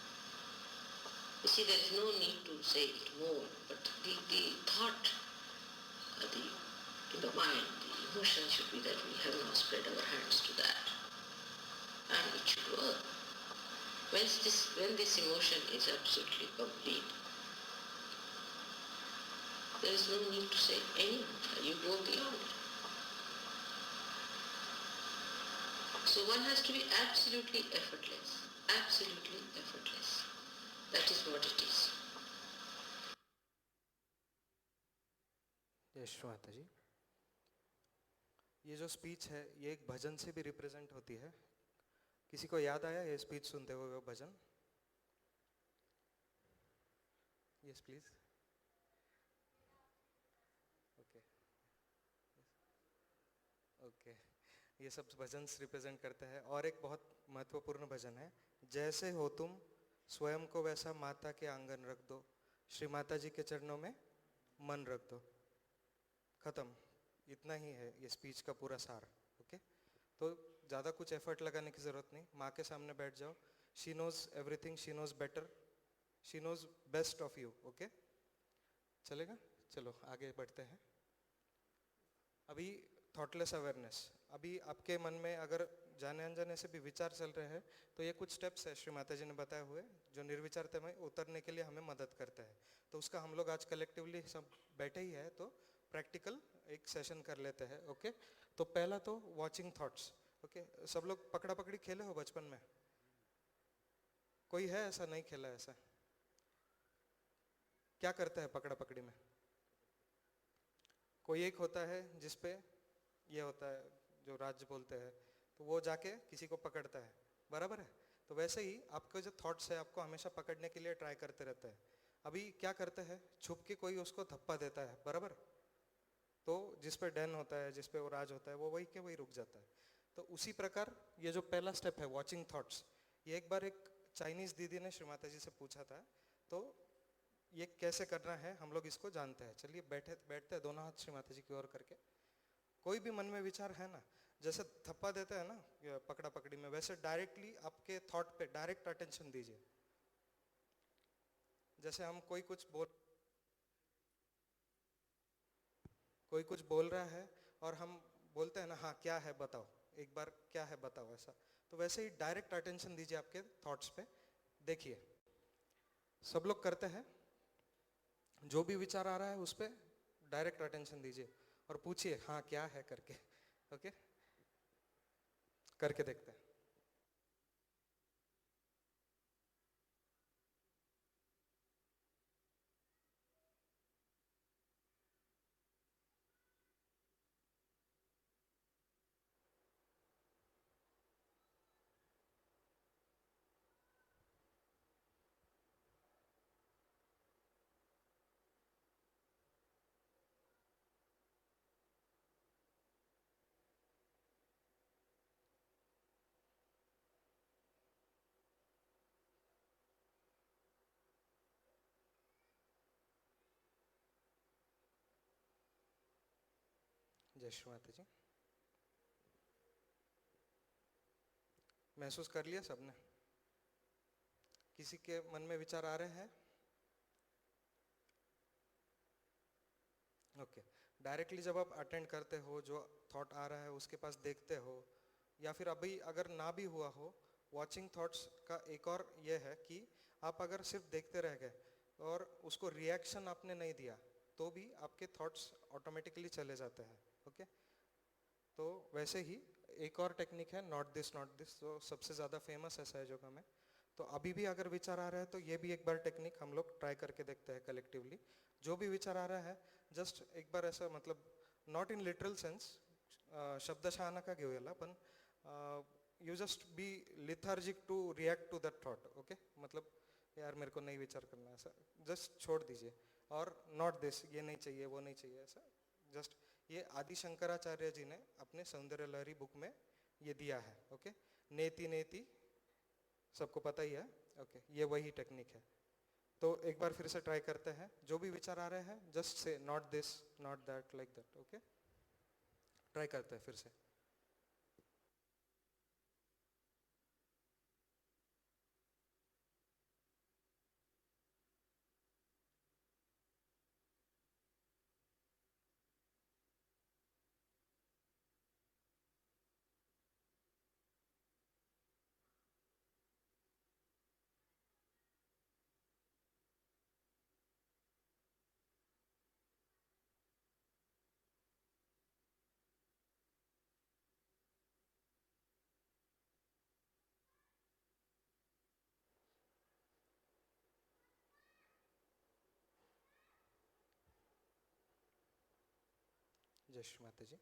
You see, there is no need to say it more, but the thought, in the mind, the emotion should be that we have now spread our hands to that. And it should work. When this emotion is absolutely complete, there is no need to say any mantra. You go beyond it. So one has to be absolutely effortless. Absolutely effortless. That is what it is. जय श्री माता जी। ये जो speech है ये एक भजन से भी represent होती है। किसी को याद आया ये स्पीच सुनते हुए वो भजन? Yes please. ओके ओके, ये सब भजन रिप्रेजेंट करते हैं। और एक बहुत महत्वपूर्ण भजन है, जैसे हो तुम स्वयं को वैसा माता के आंगन रख दो, श्री माता जी के चरणों में मन रख दो। खत्म, इतना ही है ये स्पीच का पूरा सार। ओके, तो ज़्यादा कुछ एफर्ट लगाने की ज़रूरत नहीं। माँ के सामने बैठ जाओ। She knows everything, she knows better, she knows best of you. Okay, चलेगा? चलो आगे बढ़ते हैं। अभी थॉटलेस अवेयरनेस, अभी आपके मन में अगर जाने अनजाने से भी विचार चल रहे हैं तो ये कुछ स्टेप्स है श्री माता जी ने बताए हुए जो निर्विचारता में उतरने के लिए हमें मदद करता है। तो उसका हम लोग आज कलेक्टिवली सब बैठे ही है तो प्रैक्टिकल एक सेशन कर लेते हैं। ओके, तो पहला तो वॉचिंग थॉट्स। ओके, सब लोग पकड़ा पकड़ी खेले हो बचपन में? कोई है ऐसा नहीं खेला? ऐसा क्या करता है पकड़ा पकड़ी में? कोई एक होता है जिसपे ये होता है जो राज्य बोलते हैं, तो वो जाके किसी को पकड़ता है, बराबर है? तो वैसे ही आपके जो थॉट्स है आपको हमेशा पकड़ने के लिए ट्राई करते रहते हैं। अभी क्या करते हैं, छुप के कोई उसको थप्पा देता है, बराबर, तो जिस पे डन होता है, जिस पे वो राज होता है, वो वही के वही रुक जाता है। तो उसी प्रकार ये जो पहला स्टेप है वॉचिंग थॉट्स, ये एक बार एक चाइनीज दीदी ने श्री माता जी से पूछा था, तो ये कैसे करना है हम लोग इसको जानते हैं। चलिए बैठते हैं दोनों हाथ श्री माता जी की ओर करके। कोई भी मन में विचार है ना, जैसे थप्पा देते हैं ना पकड़ा पकड़ी में, वैसे डायरेक्टली आपके थॉट पे डायरेक्ट अटेंशन दीजिए। जैसे हम कोई कुछ बोल रहा है और हम बोलते हैं ना, हाँ क्या है बताओ, एक बार क्या है बताओ, ऐसा। तो वैसे ही डायरेक्ट अटेंशन दीजिए आपके थॉट्स पे। देखिए सब लोग करते हैं, जो भी विचार आ रहा है उस पे डायरेक्ट अटेंशन दीजिए और पूछिए हाँ क्या है करके। ओके, करके देखते हैं। जय श्री माता जी। महसूस कर लिया सबने? किसी के मन में विचार आ रहे हैं? ओके, डायरेक्टली जब आप अटेंड करते हो, जो थॉट आ रहा है उसके पास देखते हो, या फिर अभी अगर ना भी हुआ हो, वॉचिंग थॉट्स का एक और ये है कि आप अगर सिर्फ देखते रह गए और उसको रिएक्शन आपने नहीं दिया, तो भी आपके थॉट्स ऑटोमेटिकली चले जाते हैं। ओके, तो वैसे ही एक और टेक्निक है नॉट दिस, जो सबसे ज़्यादा फेमस है सहयोग में। तो अभी भी अगर विचार आ रहा है तो ये भी एक बार टेक्निक हम लोग ट्राई करके देखते हैं कलेक्टिवली। जो भी विचार आ रहा है जस्ट एक बार ऐसा, मतलब नॉट इन लिटरल सेन्स, शब्दशः नका घेऊयाला, पण you just be lethargic to react to that thought. Okay, मतलब यार मेरे को नहीं विचार करना, ऐसा जस्ट छोड़ दीजिए। और नॉट दिस, ये नहीं चाहिए वो नहीं चाहिए, ऐसा जस्ट। ये आदि शंकराचार्य जी ने अपने सौंदर्य लहरी बुक में ये दिया है। ओके, नेति नेति सबको पता ही है। ओके, ये वही टेक्निक है। तो एक बार फिर से ट्राई करते हैं। जो भी विचार आ रहे हैं just say not this, not that, like that. Okay, try करते हैं फिर से। जय श्री माता जी।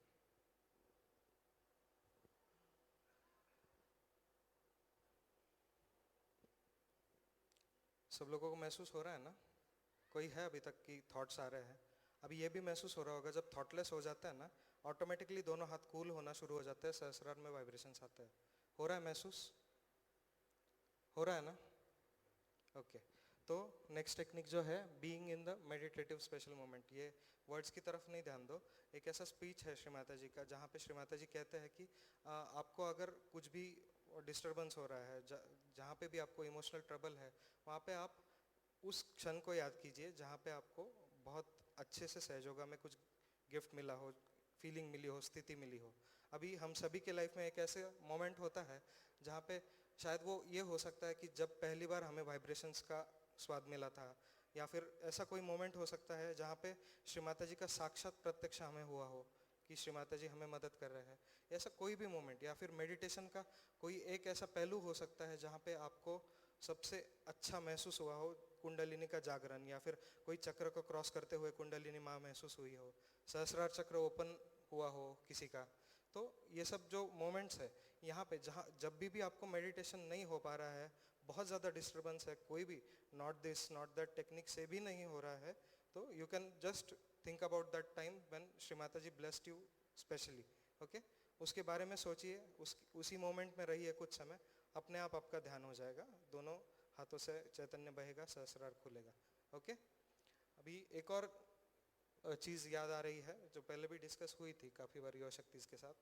सब लोगों को महसूस हो रहा है ना? कोई है अभी तक कि थॉट्स आ रहे हैं? अभी ये भी महसूस हो रहा होगा जब थॉटलेस हो जाता है ना, ऑटोमेटिकली दोनों हाथ कूल होना शुरू हो जाते हैं, सहस्रार में वाइब्रेशंस आते हैं। हो रहा है महसूस? हो रहा है ना? ओके, तो नेक्स्ट टेक्निक जो है being in the meditative special moment. ये वर्ड्स की तरफ नहीं ध्यान दो, एक ऐसा स्पीच है श्री माता जी का जहाँ पे श्री माता जी कहते हैं कि आपको अगर कुछ भी डिस्टर्बेंस हो रहा है, जहाँ पे भी आपको इमोशनल ट्रबल है, वहाँ पे आप उस क्षण को याद कीजिए जहाँ पे आपको बहुत अच्छे से सहयोगा में कुछ गिफ्ट मिला हो, फीलिंग मिली हो, स्थिति मिली हो। अभी हम सभी के लाइफ में एक ऐसे मोमेंट होता है जहाँ पे शायद वो ये हो सकता है कि जब पहली बार हमें वाइब्रेशंस का स्वाद मिला था, या फिर ऐसा कोई मोमेंट हो सकता है जहाँ पे श्री माता जी का साक्षात प्रत्यक्ष हमें हुआ हो कि श्री माता जी हमें मदद कर रहे हैं। ऐसा कोई भी मोमेंट, या फिर मेडिटेशन का कोई एक ऐसा पहलू हो सकता है जहाँ पे आपको सबसे अच्छा महसूस हुआ हो, कुंडलिनी का जागरण, या फिर कोई चक्र को क्रॉस करते हुए कुंडलिनी माँ महसूस हुई हो, सहस्रार चक्र ओपन हुआ हो किसी का। तो ये सब जो मोमेंट्स है, यहाँ पे जहाँ जब भी आपको मेडिटेशन नहीं हो पा रहा है, बहुत ज़्यादा डिस्टर्बेंस है, कोई भी not this not that technique से भी नहीं हो रहा है, तो you can just think about that time when Shri Mata ji blessed you specially. Okay, उसके बारे में सोचिए, उसी मोमेंट में रहिए कुछ समय, अपने आप आपका ध्यान हो जाएगा, दोनों हाथों से चैतन्य बहेगा, सहस्रार खुलेगा. ओके, अभी एक और चीज़ याद आ रही है जो पहले भी डिस्कस हुई थी काफ़ी बार युवा शक्ति के साथ.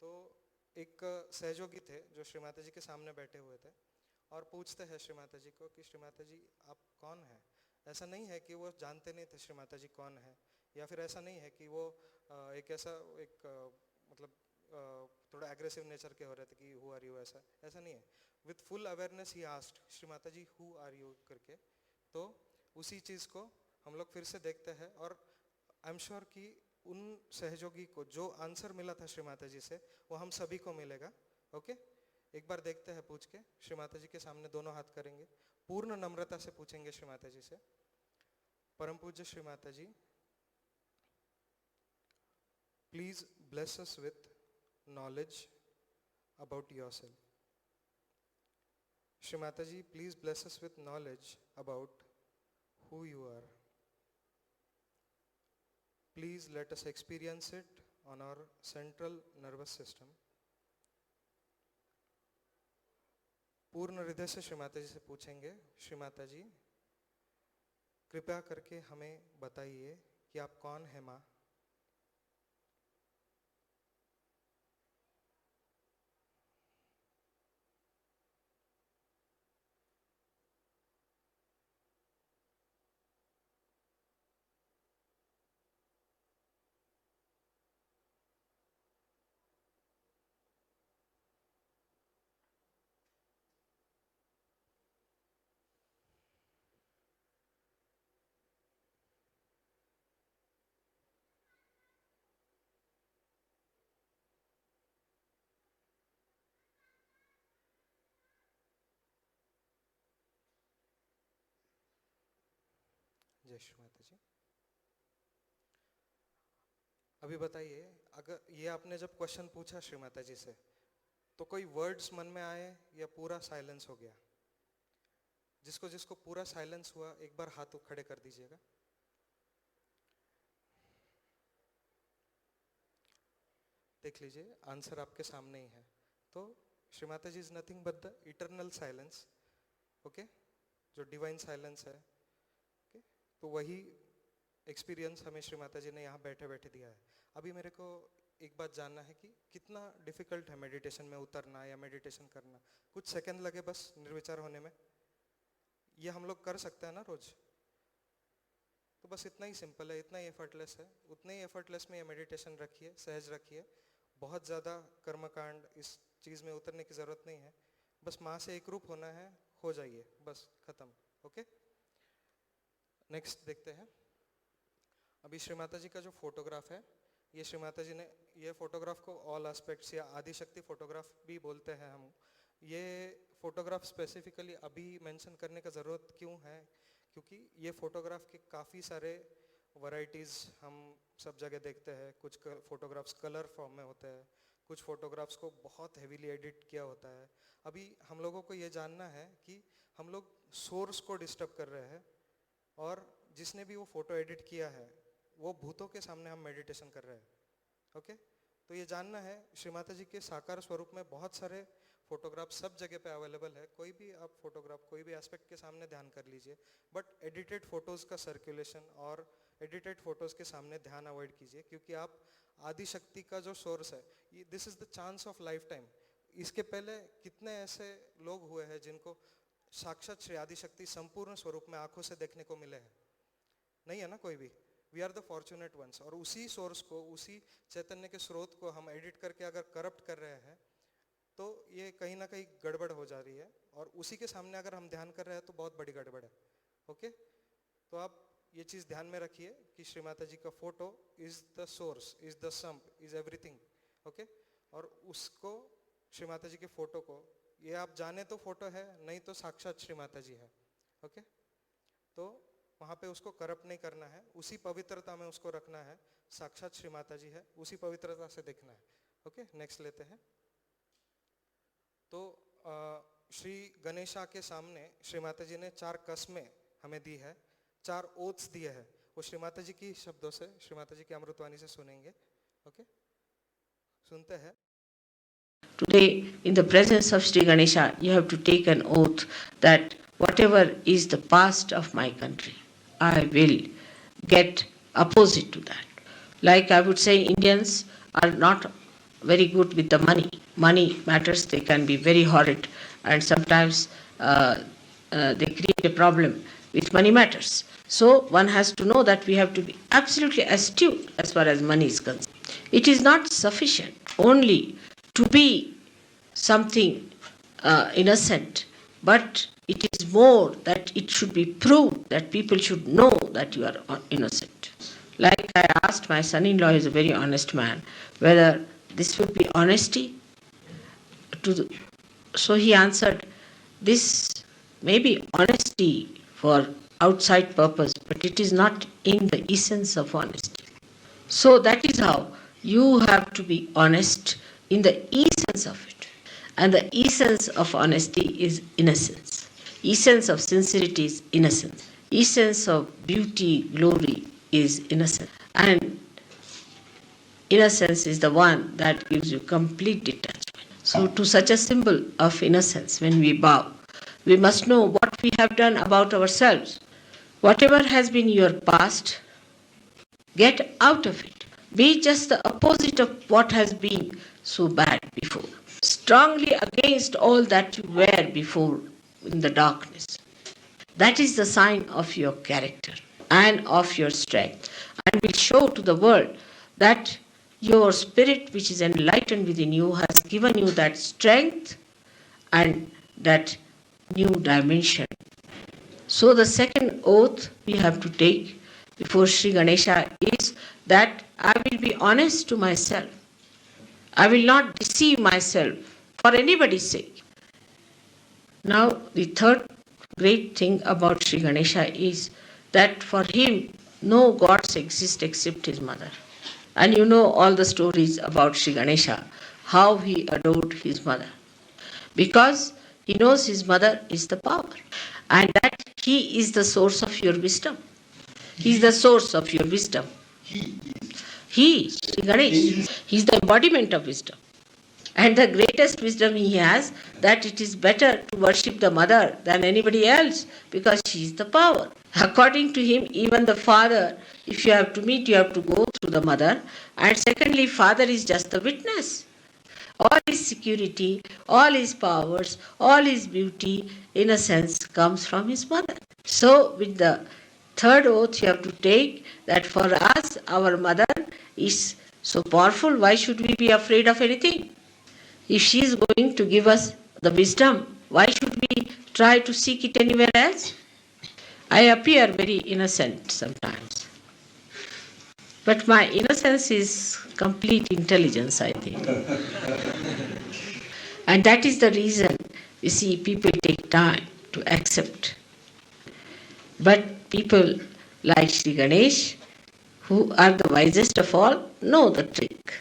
तो एक सहयोगी थे जो श्री माता जी के सामने बैठे हुए थे और पूछते हैं श्री माता जी को कि श्री माता जी आप कौन हैं. ऐसा नहीं है कि वो जानते नहीं थे श्री माता जी कौन है, या फिर ऐसा नहीं है कि वो मतलब थोड़ा एग्रेसिव नेचर के हो रहे थे कि हु आर यू, ऐसा नहीं है. With full awareness he asked Shri Mata ji who are you करके. तो उसी चीज़ को हम लोग फिर से देखते हैं और आई एम श्योर कि उन सहयोगी को जो आंसर मिला था श्री माता जी से वो हम सभी को मिलेगा. ओके, एक बार देखते हैं पूछ के. श्री माता जी के सामने दोनों हाथ करेंगे, पूर्ण नम्रता से पूछेंगे श्री माता जी से. परम पूज्य श्री माता ji, please bless us with knowledge about yourself. Shri Mataji, please bless us with knowledge about who you are. Please let us experience it on our central nervous system. पूर्ण हृदय से श्री माता जी से पूछेंगे, श्री माता जी कृपया करके हमें बताइए कि आप कौन हैं माँ. जय श्री माता जी. अभी बताइए, अगर ये आपने जब क्वेश्चन पूछा श्री माता जी से तो कोई वर्ड्स मन में आए या पूरा साइलेंस हो गया? जिसको जिसको पूरा साइलेंस हुआ एक बार हाथ खड़े कर दीजिएगा. देख लीजिए आंसर आपके सामने ही है. तो श्री माता ji is nothing but the eternal silence. Okay, जो डिवाइन साइलेंस है. ओके, तो वही एक्सपीरियंस हमें श्री माता जी ने यहाँ बैठे बैठे दिया है. अभी मेरे को एक बात जानना है कि कितना डिफिकल्ट है मेडिटेशन में उतरना या मेडिटेशन करना. कुछ सेकंड लगे बस निर्विचार होने में. ये हम लोग कर सकते हैं ना रोज. तो बस इतना ही सिंपल है, इतना ही एफर्टलेस है. उतने ही एफर्टलेस में ये मेडिटेशन रखिए, सहज रखिए. बहुत ज़्यादा कर्मकांड इस चीज़ में उतरने की ज़रूरत नहीं है. बस माँ से एक रूप होना है, हो जाइए, बस खत्म. ओके, नेक्स्ट देखते हैं. अभी श्री माता जी का जो फोटोग्राफ है, ये श्री माता जी ने, ये फोटोग्राफ को ऑल एस्पेक्ट्स या आदिशक्ति फोटोग्राफ भी बोलते हैं हम. ये फोटोग्राफ स्पेसिफिकली अभी मेंशन करने का ज़रूरत क्यों है? क्योंकि ये फोटोग्राफ के काफ़ी सारे वैरायटीज़ हम सब जगह देखते हैं. कुछ फोटोग्राफ्स कलर फॉर्म में होते हैं, कुछ फोटोग्राफ्स को बहुत हेवीली एडिट किया होता है. अभी हम लोगों को ये जानना है कि हम लोग सोर्स को डिस्टर्ब कर रहे हैं और जिसने भी वो फोटो एडिट किया है वो भूतों के सामने हम मेडिटेशन कर रहे हैं. ओके, तो ये जानना है. श्री माता जी के साकार स्वरूप में बहुत सारे फोटोग्राफ सब जगह पे अवेलेबल है. कोई भी आप फोटोग्राफ कोई भी एस्पेक्ट के सामने ध्यान कर लीजिए, बट एडिटेड फोटोज़ का सर्कुलेशन और एडिटेड फोटोज़ के सामने ध्यान अवॉइड कीजिए. क्योंकि आप आदिशक्ति का जो सोर्स है, this is the chance of life time. इसके पहले कितने ऐसे लोग हुए हैं जिनको साक्षात श्री आदिशक्ति संपूर्ण स्वरूप में आंखों से देखने को मिले हैं? नहीं है ना कोई भी. We are the fortunate ones. और उसी सोर्स को, उसी चैतन्य के स्रोत को हम एडिट करके अगर करप्ट कर रहे हैं तो ये कहीं ना कहीं गड़बड़ हो जा रही है. और उसी के सामने अगर हम ध्यान कर रहे हैं तो बहुत बड़ी गड़बड़ है. ओके, तो आप ये चीज़ ध्यान में रखिए कि श्री माता जी का photo is the source, is the sump, is everything. Okay, और उसको श्री माता जी के फोटो को, ये आप जाने तो फोटो है, नहीं तो साक्षात श्री माता जी है. ओके, तो वहाँ पे उसको करप्ट नहीं करना है, उसी पवित्रता में उसको रखना है. साक्षात श्री माता जी है, उसी पवित्रता से देखना है. ओके, नेक्स्ट लेते हैं. तो श्री गणेशा के सामने श्री माता जी ने 4 कस्में हमें दी है, 4 ओथ्स दिए हैं। वो श्री माता जी की शब्दों से, श्री माता जी की अमृतवाणी से सुनेंगे। ओके, सुनते हैं। Today, in the presence of Sri Ganesha, you have to take an oath that whatever is the past of my country, I will get opposite to that. Like I would say, Indians are not very good with the money. Money matters, they can be very horrid, and sometimes they create a problem with money matters. So one has to know that we have to be absolutely astute as far as money is concerned. It is not sufficient only to be something innocent, but it is more that it should be proved that people should know that you are innocent. Like I asked my son-in-law, he is a very honest man, whether this would be honesty. So he answered, this may be honesty for outside purpose, but it is not in the essence of honesty. So that is how you have to be honest in the essence of it. And the essence of honesty is innocence. Essence of sincerity is innocence. Essence of beauty, glory is innocence. And innocence is the one that gives you complete detachment. So to such a symbol of innocence, when we bow, we must know what we have done about ourselves. Whatever has been your past, get out of it. Be just the opposite of what has been so bad before. Strongly against all that you were before in the darkness. That is the sign of your character and of your strength, and will show to the world that your spirit, which is enlightened within you, has given you that strength and that new dimension. So the second oath we have to take before Sri Ganesha is that I will be honest to myself. I will not deceive myself for anybody's sake. Now, the third great thing about Sri Ganesha is that for him, no gods exist except his mother. And you know all the stories about Sri Ganesha, how he adored his mother. Because he knows his mother is the power, and that he is the source of your wisdom. He is the source of your wisdom. He, Sri Ganesh, he is the embodiment of wisdom. And the greatest wisdom he has, that it is better to worship the mother than anybody else, because she is the power. According to him, even the father, if you have to meet, you have to go through the mother. And secondly, father is just the witness. All his security, all his powers, all his beauty, in a sense, comes from his mother. So with the third oath you have to take that for us, our mother is so powerful, why should we be afraid of anything? If she is going to give us the wisdom, why should we try to seek it anywhere else? I appear very innocent sometimes. But my innocence is complete intelligence, I think. And that is the reason, you see, people take time to accept. But people like Sri Ganesh, who are the wisest of all, know the trick.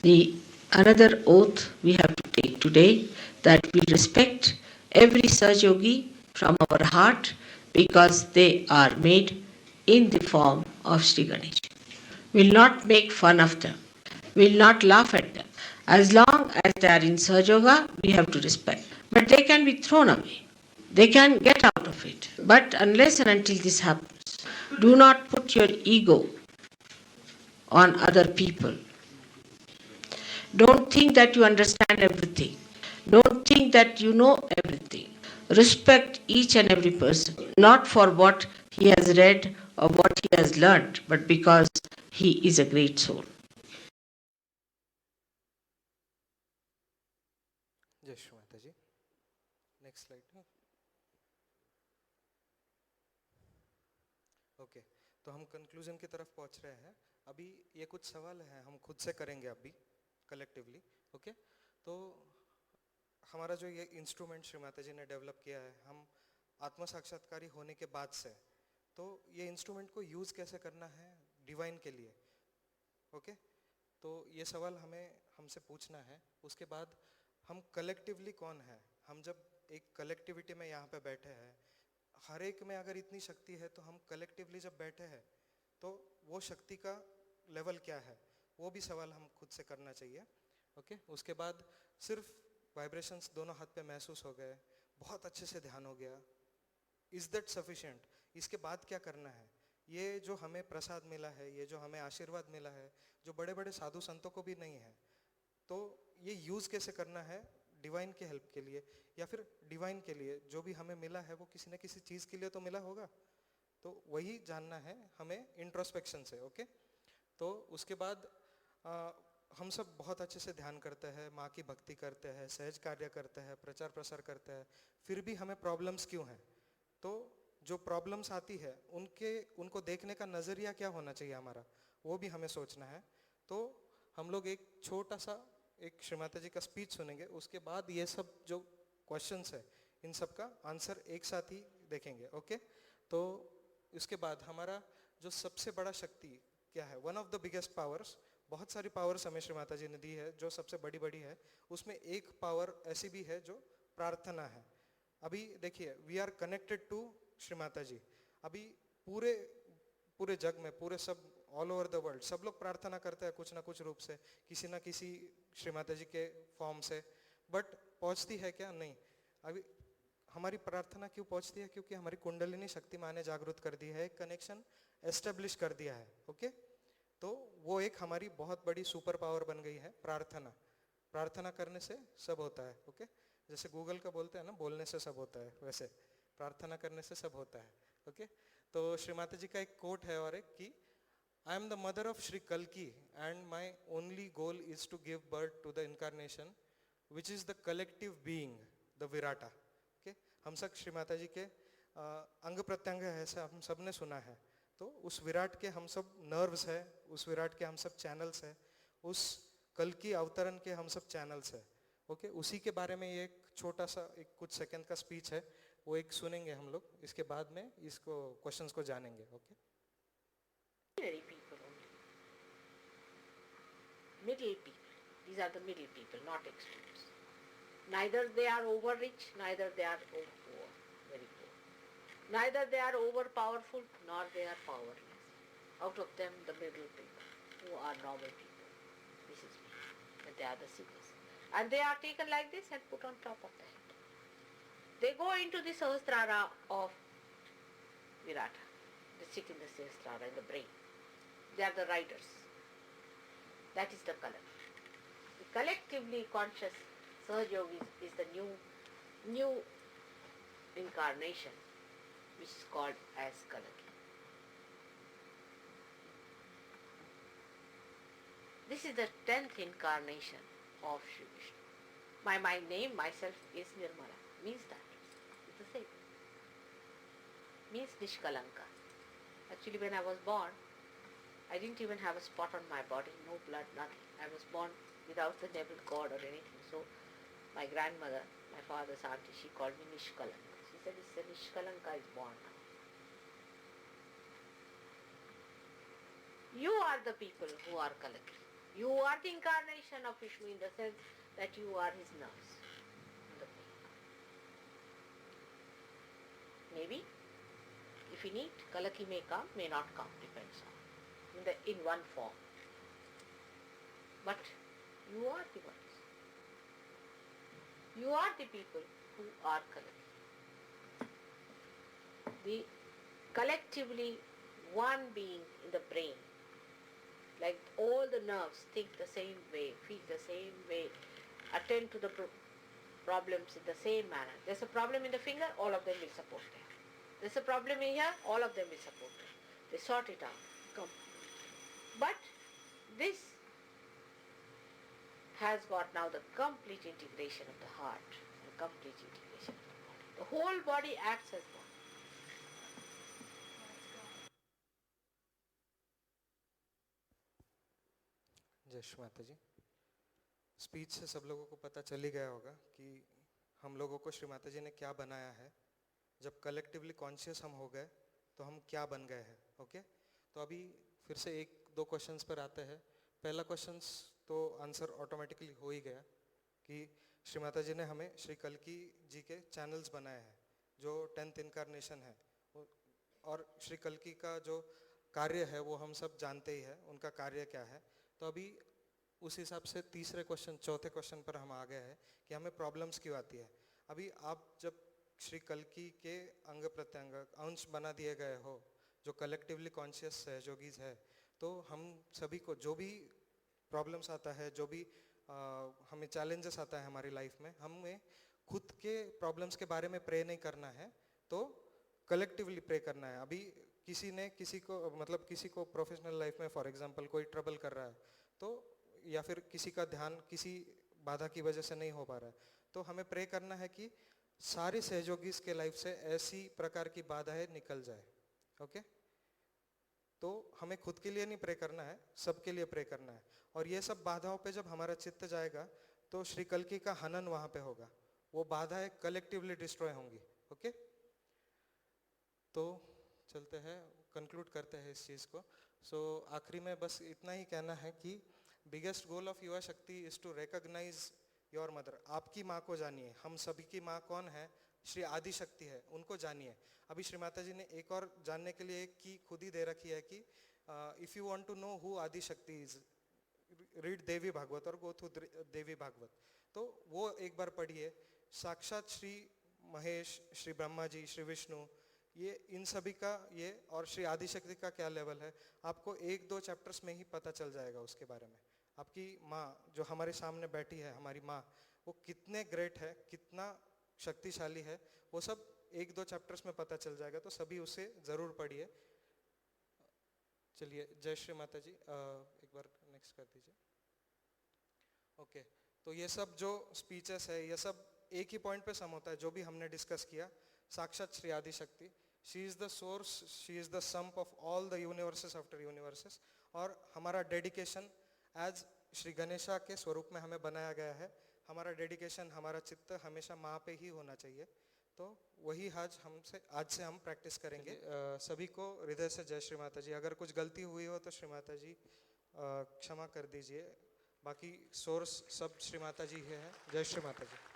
The another oath we have to take today, that we respect every Sahaja from our heart, because they are made in the form of Sri Ganesh. Will not make fun of them, will not laugh at them. As long as they are in Sahaja, we have to respect. But they can be thrown away. They can get out of it. But unless and until this happens, do not put your ego on other people. Don't think that you understand everything. Don't think that you know everything. Respect each and every person, not for what he has read or what he has learned, but because he is a great soul. जय श्री माता जी। Next slide. Okay, तो हम conclusion की तरफ पहुंच रहे हैं। अभी ये कुछ सवाल हैं, हम खुद से करेंगे अभी कलेक्टिवली। ओके, तो हमारा जो ये इंस्ट्रूमेंट श्री माता जी ने डेवलप किया है, हम आत्म साक्षात्कारी होने के बाद से, तो ये इंस्ट्रूमेंट को यूज़ कैसे करना है डिवाइन के लिए। ओके, तो ये सवाल हमें हमसे पूछना है। उसके बाद हम कलेक्टिवली कौन है? हम जब एक कलेक्टिविटी में यहाँ पे बैठे हैं, हर एक में अगर इतनी शक्ति है तो हम कलेक्टिवली जब बैठे हैं तो वो शक्ति का लेवल क्या है, वो भी सवाल हम खुद से करना चाहिए। ओके, उसके बाद सिर्फ वाइब्रेशंस दोनों हाथ पे महसूस हो गए, बहुत अच्छे से ध्यान हो गया, इज दैट सफिशिएंट? इसके बाद क्या करना है? ये जो हमें प्रसाद मिला है, ये जो हमें आशीर्वाद मिला है, जो बड़े बड़े साधु संतों को भी नहीं है, तो ये यूज़ कैसे करना है डिवाइन के हेल्प के लिए, या फिर डिवाइन के लिए जो भी हमें मिला है वो किसी न किसी चीज़ के लिए तो मिला होगा, तो वही जानना है हमें इंट्रोस्पेक्शन से। ओके, तो उसके बाद हम सब बहुत अच्छे से ध्यान करते हैं, माँ की भक्ति करते हैं, सहज कार्य करते हैं, प्रचार प्रसार करते हैं, फिर भी हमें प्रॉब्लम्स क्यों हैं? तो जो प्रॉब्लम्स आती है उनको देखने का नज़रिया क्या होना चाहिए हमारा, वो भी हमें सोचना है। तो हम लोग एक छोटा सा एक श्री माता जी का स्पीच सुनेंगे, उसके बाद ये सब जो क्वेश्चंस है इन सब का आंसर एक साथ ही देखेंगे। ओके, तो इसके बाद हमारा जो सबसे बड़ा शक्ति क्या है, one of the biggest powers, बहुत सारी पावर्स हमें श्री माता जी ने दी है जो सबसे बड़ी बड़ी है, उसमें एक पावर ऐसी भी है जो प्रार्थना है। अभी देखिए, we are connected to Shri माता जी। अभी पूरे पूरे जग में, पूरे सब ऑल ओवर द वर्ल्ड सब लोग प्रार्थना करते हैं कुछ ना कुछ रूप से, किसी ना किसी श्री माता जी के फॉर्म से, बट पहुंचती है क्या? नहीं। अभी हमारी प्रार्थना क्यों पहुंचती है? क्योंकि हमारी कुंडलिनी शक्ति माँ ने जागृत कर दी है, एक कनेक्शन एस्टेब्लिश कर दिया है। ओके, तो वो एक हमारी बहुत बड़ी सुपर पावर बन गई है प्रार्थना। प्रार्थना करने से सब होता है। ओके, जैसे गूगल का बोलते हैं ना, बोलने से सब होता है, वैसे प्रार्थना करने से सब होता है। ओके, तो श्री माता जी का एक कोट है और एक कि I am the mother of Shri Kalki and my only goal is to give birth to the incarnation which is the collective being, the Virata. Okay? हम सब श्री माता जी के अंग प्रत्यंग है, ऐसा हम सब ने सुना है। तो उस विराट के हम सब नर्व्स है, उस विराट के हम सब चैनल्स है, उस कल्कि अवतरण के हम सब चैनल्स है। ओके, उसी के बारे में ये एक छोटा सा एक कुछ सेकंड का स्पीच है, वो एक सुनेंगे हम लोग, इसके बाद में इसको क्वेश्चंस को जानेंगे। Okay, ordinary people only. Middle people. These are the middle people, not extremes. Neither they are over rich, neither they are over poor, very poor. Neither they are over powerful, nor they are powerless. Out of them, the middle people, who are normal people. This is me. And they are the seekers. And they are taken like this and put on top of the head. They go into the Sahasrara of Virata. They sit in the Sahasrara, in the brain. They are the riders. That is the color. The collectively conscious Sahaja is the new incarnation, which is called as Kalaki. This is the 10th incarnation of Shri Vishnu. My name myself is Nirmala. Means that. It's the same. Means Nishkalanka. Actually, when I was born, I didn't even have a spot on my body, no blood, nothing. I was born without the navel cord or anything. So my grandmother, my father's auntie, she called me Nishkalanka. She said, it's a Nishkalanka is born now. You are the people who are Kalaki. You are the incarnation of Vishnu in the sense that you are his nurse. Maybe, if you need, Kalaki may come, may not come, depends on. In one form. But you are the ones. You are the people who are Kalaki. The collectively one being in the brain, like all the nerves think the same way, feel the same way, attend to the problems in the same manner. There's a problem in the finger, all of them will support there. There's a problem in here, all of them will support there. They sort it out. Come. But this has got now the complete integration of the heart, the complete integration of the body. The whole body acts as one. जय श्री माता जी। Speech से सब लोगों को पता चल ही गया होगा कि हम लोगों को श्री माता जी ने क्या बनाया है। जब कलेक्टिवली कॉन्शियस हम हो गए तो हम क्या बन गए हैं। ओके, तो अभी फिर से एक दो क्वेश्चंस पर आते हैं। पहला क्वेश्चंस तो आंसर ऑटोमेटिकली हो ही गया कि श्री माता जी ने हमें श्री कल्की जी के चैनल्स बनाए हैं जो 10th इनकारनेशन है, और श्री कल्की का जो कार्य है वो हम सब जानते ही है, उनका कार्य क्या है। तो अभी उस हिसाब से चौथे क्वेश्चन पर हम आ गए हैं कि हमें प्रॉब्लम्स क्यों आती है। अभी आप जब श्री कल्की के अंग प्रत्यंग अंश बना दिए गए हो, जो कलेक्टिवली कॉन्शियस सहयोगीज है, तो हम सभी को जो भी प्रॉब्लम्स आता है, जो भी हमें चैलेंजेस आता है हमारी लाइफ में, हमें खुद के प्रॉब्लम्स के बारे में प्रे नहीं करना है, तो कलेक्टिवली प्रे करना है। अभी किसी को प्रोफेशनल लाइफ में फॉर एग्जांपल कोई ट्रबल कर रहा है, तो या फिर किसी का ध्यान किसी बाधा की वजह से नहीं हो पा रहा है, तो हमें प्रे करना है कि सारे सहयोगी के लाइफ से ऐसी प्रकार की बाधाएं निकल जाए। ओके, तो हमें खुद के लिए नहीं प्रे करना है, सबके लिए प्रे करना है। और ये सब बाधाओं पे जब हमारा चित्त जाएगा तो श्री कल्की का हनन वहां पे होगा, वो बाधाएं कलेक्टिवली डिस्ट्रॉय होंगी। ओके, तो चलते हैं, कंक्लूड करते हैं इस चीज़ को। सो आखिरी में बस इतना ही कहना है कि biggest goal of Yuva Shakti is to recognise your mother. आपकी माँ को जानिए। हम सभी की माँ कौन है? श्री आदि शक्ति है, उनको जानिए। अभी श्री माता जी ने एक और जानने के लिए एक की खुद ही दे रखी है कि if you want to know who Adi Shakti is, read देवी भागवत और गो थ्रू देवी भागवत। तो वो एक बार पढ़िए। साक्षात श्री महेश, श्री ब्रह्मा जी, श्री विष्णु, ये इन सभी का ये और श्री आदिशक्ति का क्या लेवल है, आपको 1-2 चैप्टर्स में ही पता चल जाएगा उसके बारे में। आपकी माँ जो हमारे सामने बैठी है, हमारी माँ, वो कितने ग्रेट है, कितना शक्तिशाली है, वो सब 1-2 चैप्टर्स में पता चल जाएगा। तो सभी उसे ज़रूर पढ़िए। चलिए, जय श्री माता जी। एक बार नेक्स्ट कर दीजिए। ओके, तो ये सब जो स्पीचेस है, ये सब एक ही पॉइंट पे सम होता है, जो भी हमने डिस्कस किया। साक्षात Shri Adi Shakti, she is the source, she is the sum of all the universes after universes. और हमारा डेडिकेशन एज श्री गणेशा के स्वरूप में हमें बनाया गया है। हमारा डेडिकेशन, हमारा चित्त हमेशा माँ पे ही होना चाहिए। तो वही आज से हम प्रैक्टिस करेंगे। सभी को हृदय से जय श्री माता जी। अगर कुछ गलती हुई हो तो श्री माता जी क्षमा कर दीजिए। बाकी सोर्स सब श्री माता जी है। जय श्री माता ji.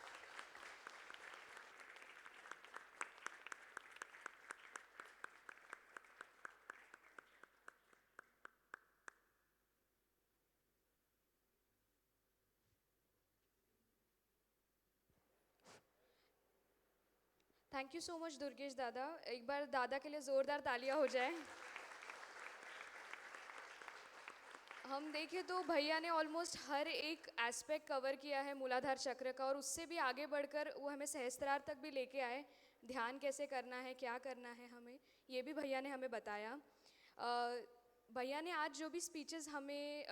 Thank you so much Durgesh दादा। एक बार दादा के लिए ज़ोरदार तालियां हो जाए। हम देखें तो भैया ने ऑलमोस्ट हर एक एस्पेक्ट कवर किया है मूलाधार चक्र का, और उससे भी आगे बढ़कर वो हमें सहस्त्रार तक भी लेके आए। ध्यान कैसे करना है, क्या करना है हमें, ये भी भैया ने हमें बताया। भैया ने आज जो भी स्पीचेस हमें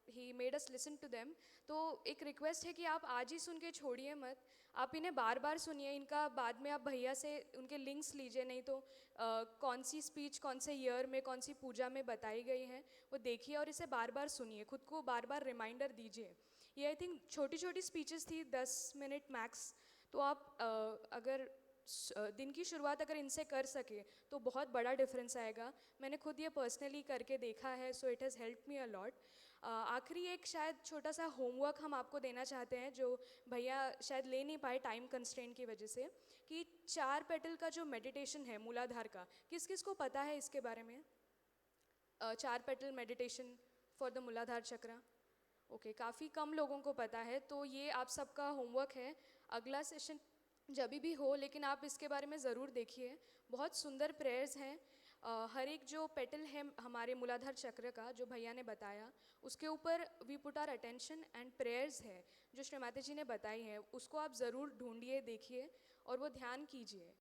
he made us listen to them, तो एक रिक्वेस्ट है कि आप आज ही सुन के छोड़िए मत, आप इन्हें बार बार सुनिए। इनका बाद में आप भैया से उनके लिंक्स लीजिए, नहीं तो कौन सी स्पीच कौन से ईयर में कौन सी पूजा में बताई गई है वो देखिए, और इसे बार बार सुनिए, खुद को बार बार रिमाइंडर दीजिए। ये आई थिंक छोटी छोटी स्पीचेस थी, 10 मिनट मैक्स। तो आप अगर दिन की शुरुआत अगर इनसे कर सके तो बहुत बड़ा डिफरेंस आएगा। मैंने खुद ये पर्सनली करके देखा है, so it has help me a lot. आखिरी एक शायद छोटा सा होमवर्क हम आपको देना चाहते हैं, जो भैया शायद ले नहीं पाए टाइम कंस्ट्रेंट की वजह से, कि 4 पेटल का जो मेडिटेशन है मूलाधार का, किस किस को पता है इसके बारे में? 4 पेटल मेडिटेशन फॉर द मूलाधार चक्र। ओके, काफ़ी कम लोगों को पता है, तो ये आप सबका होमवर्क है। अगला सेशन जब भी हो, लेकिन आप इसके बारे में ज़रूर देखिए। बहुत सुंदर प्रेयर्स हैं। हर एक जो पेटल है हमारे मूलाधार चक्र का, जो भैया ने बताया, उसके ऊपर we put our attention and prayers है जो श्री माता जी ने बताई है, उसको आप ज़रूर ढूंढिए, देखिए और वो ध्यान कीजिए।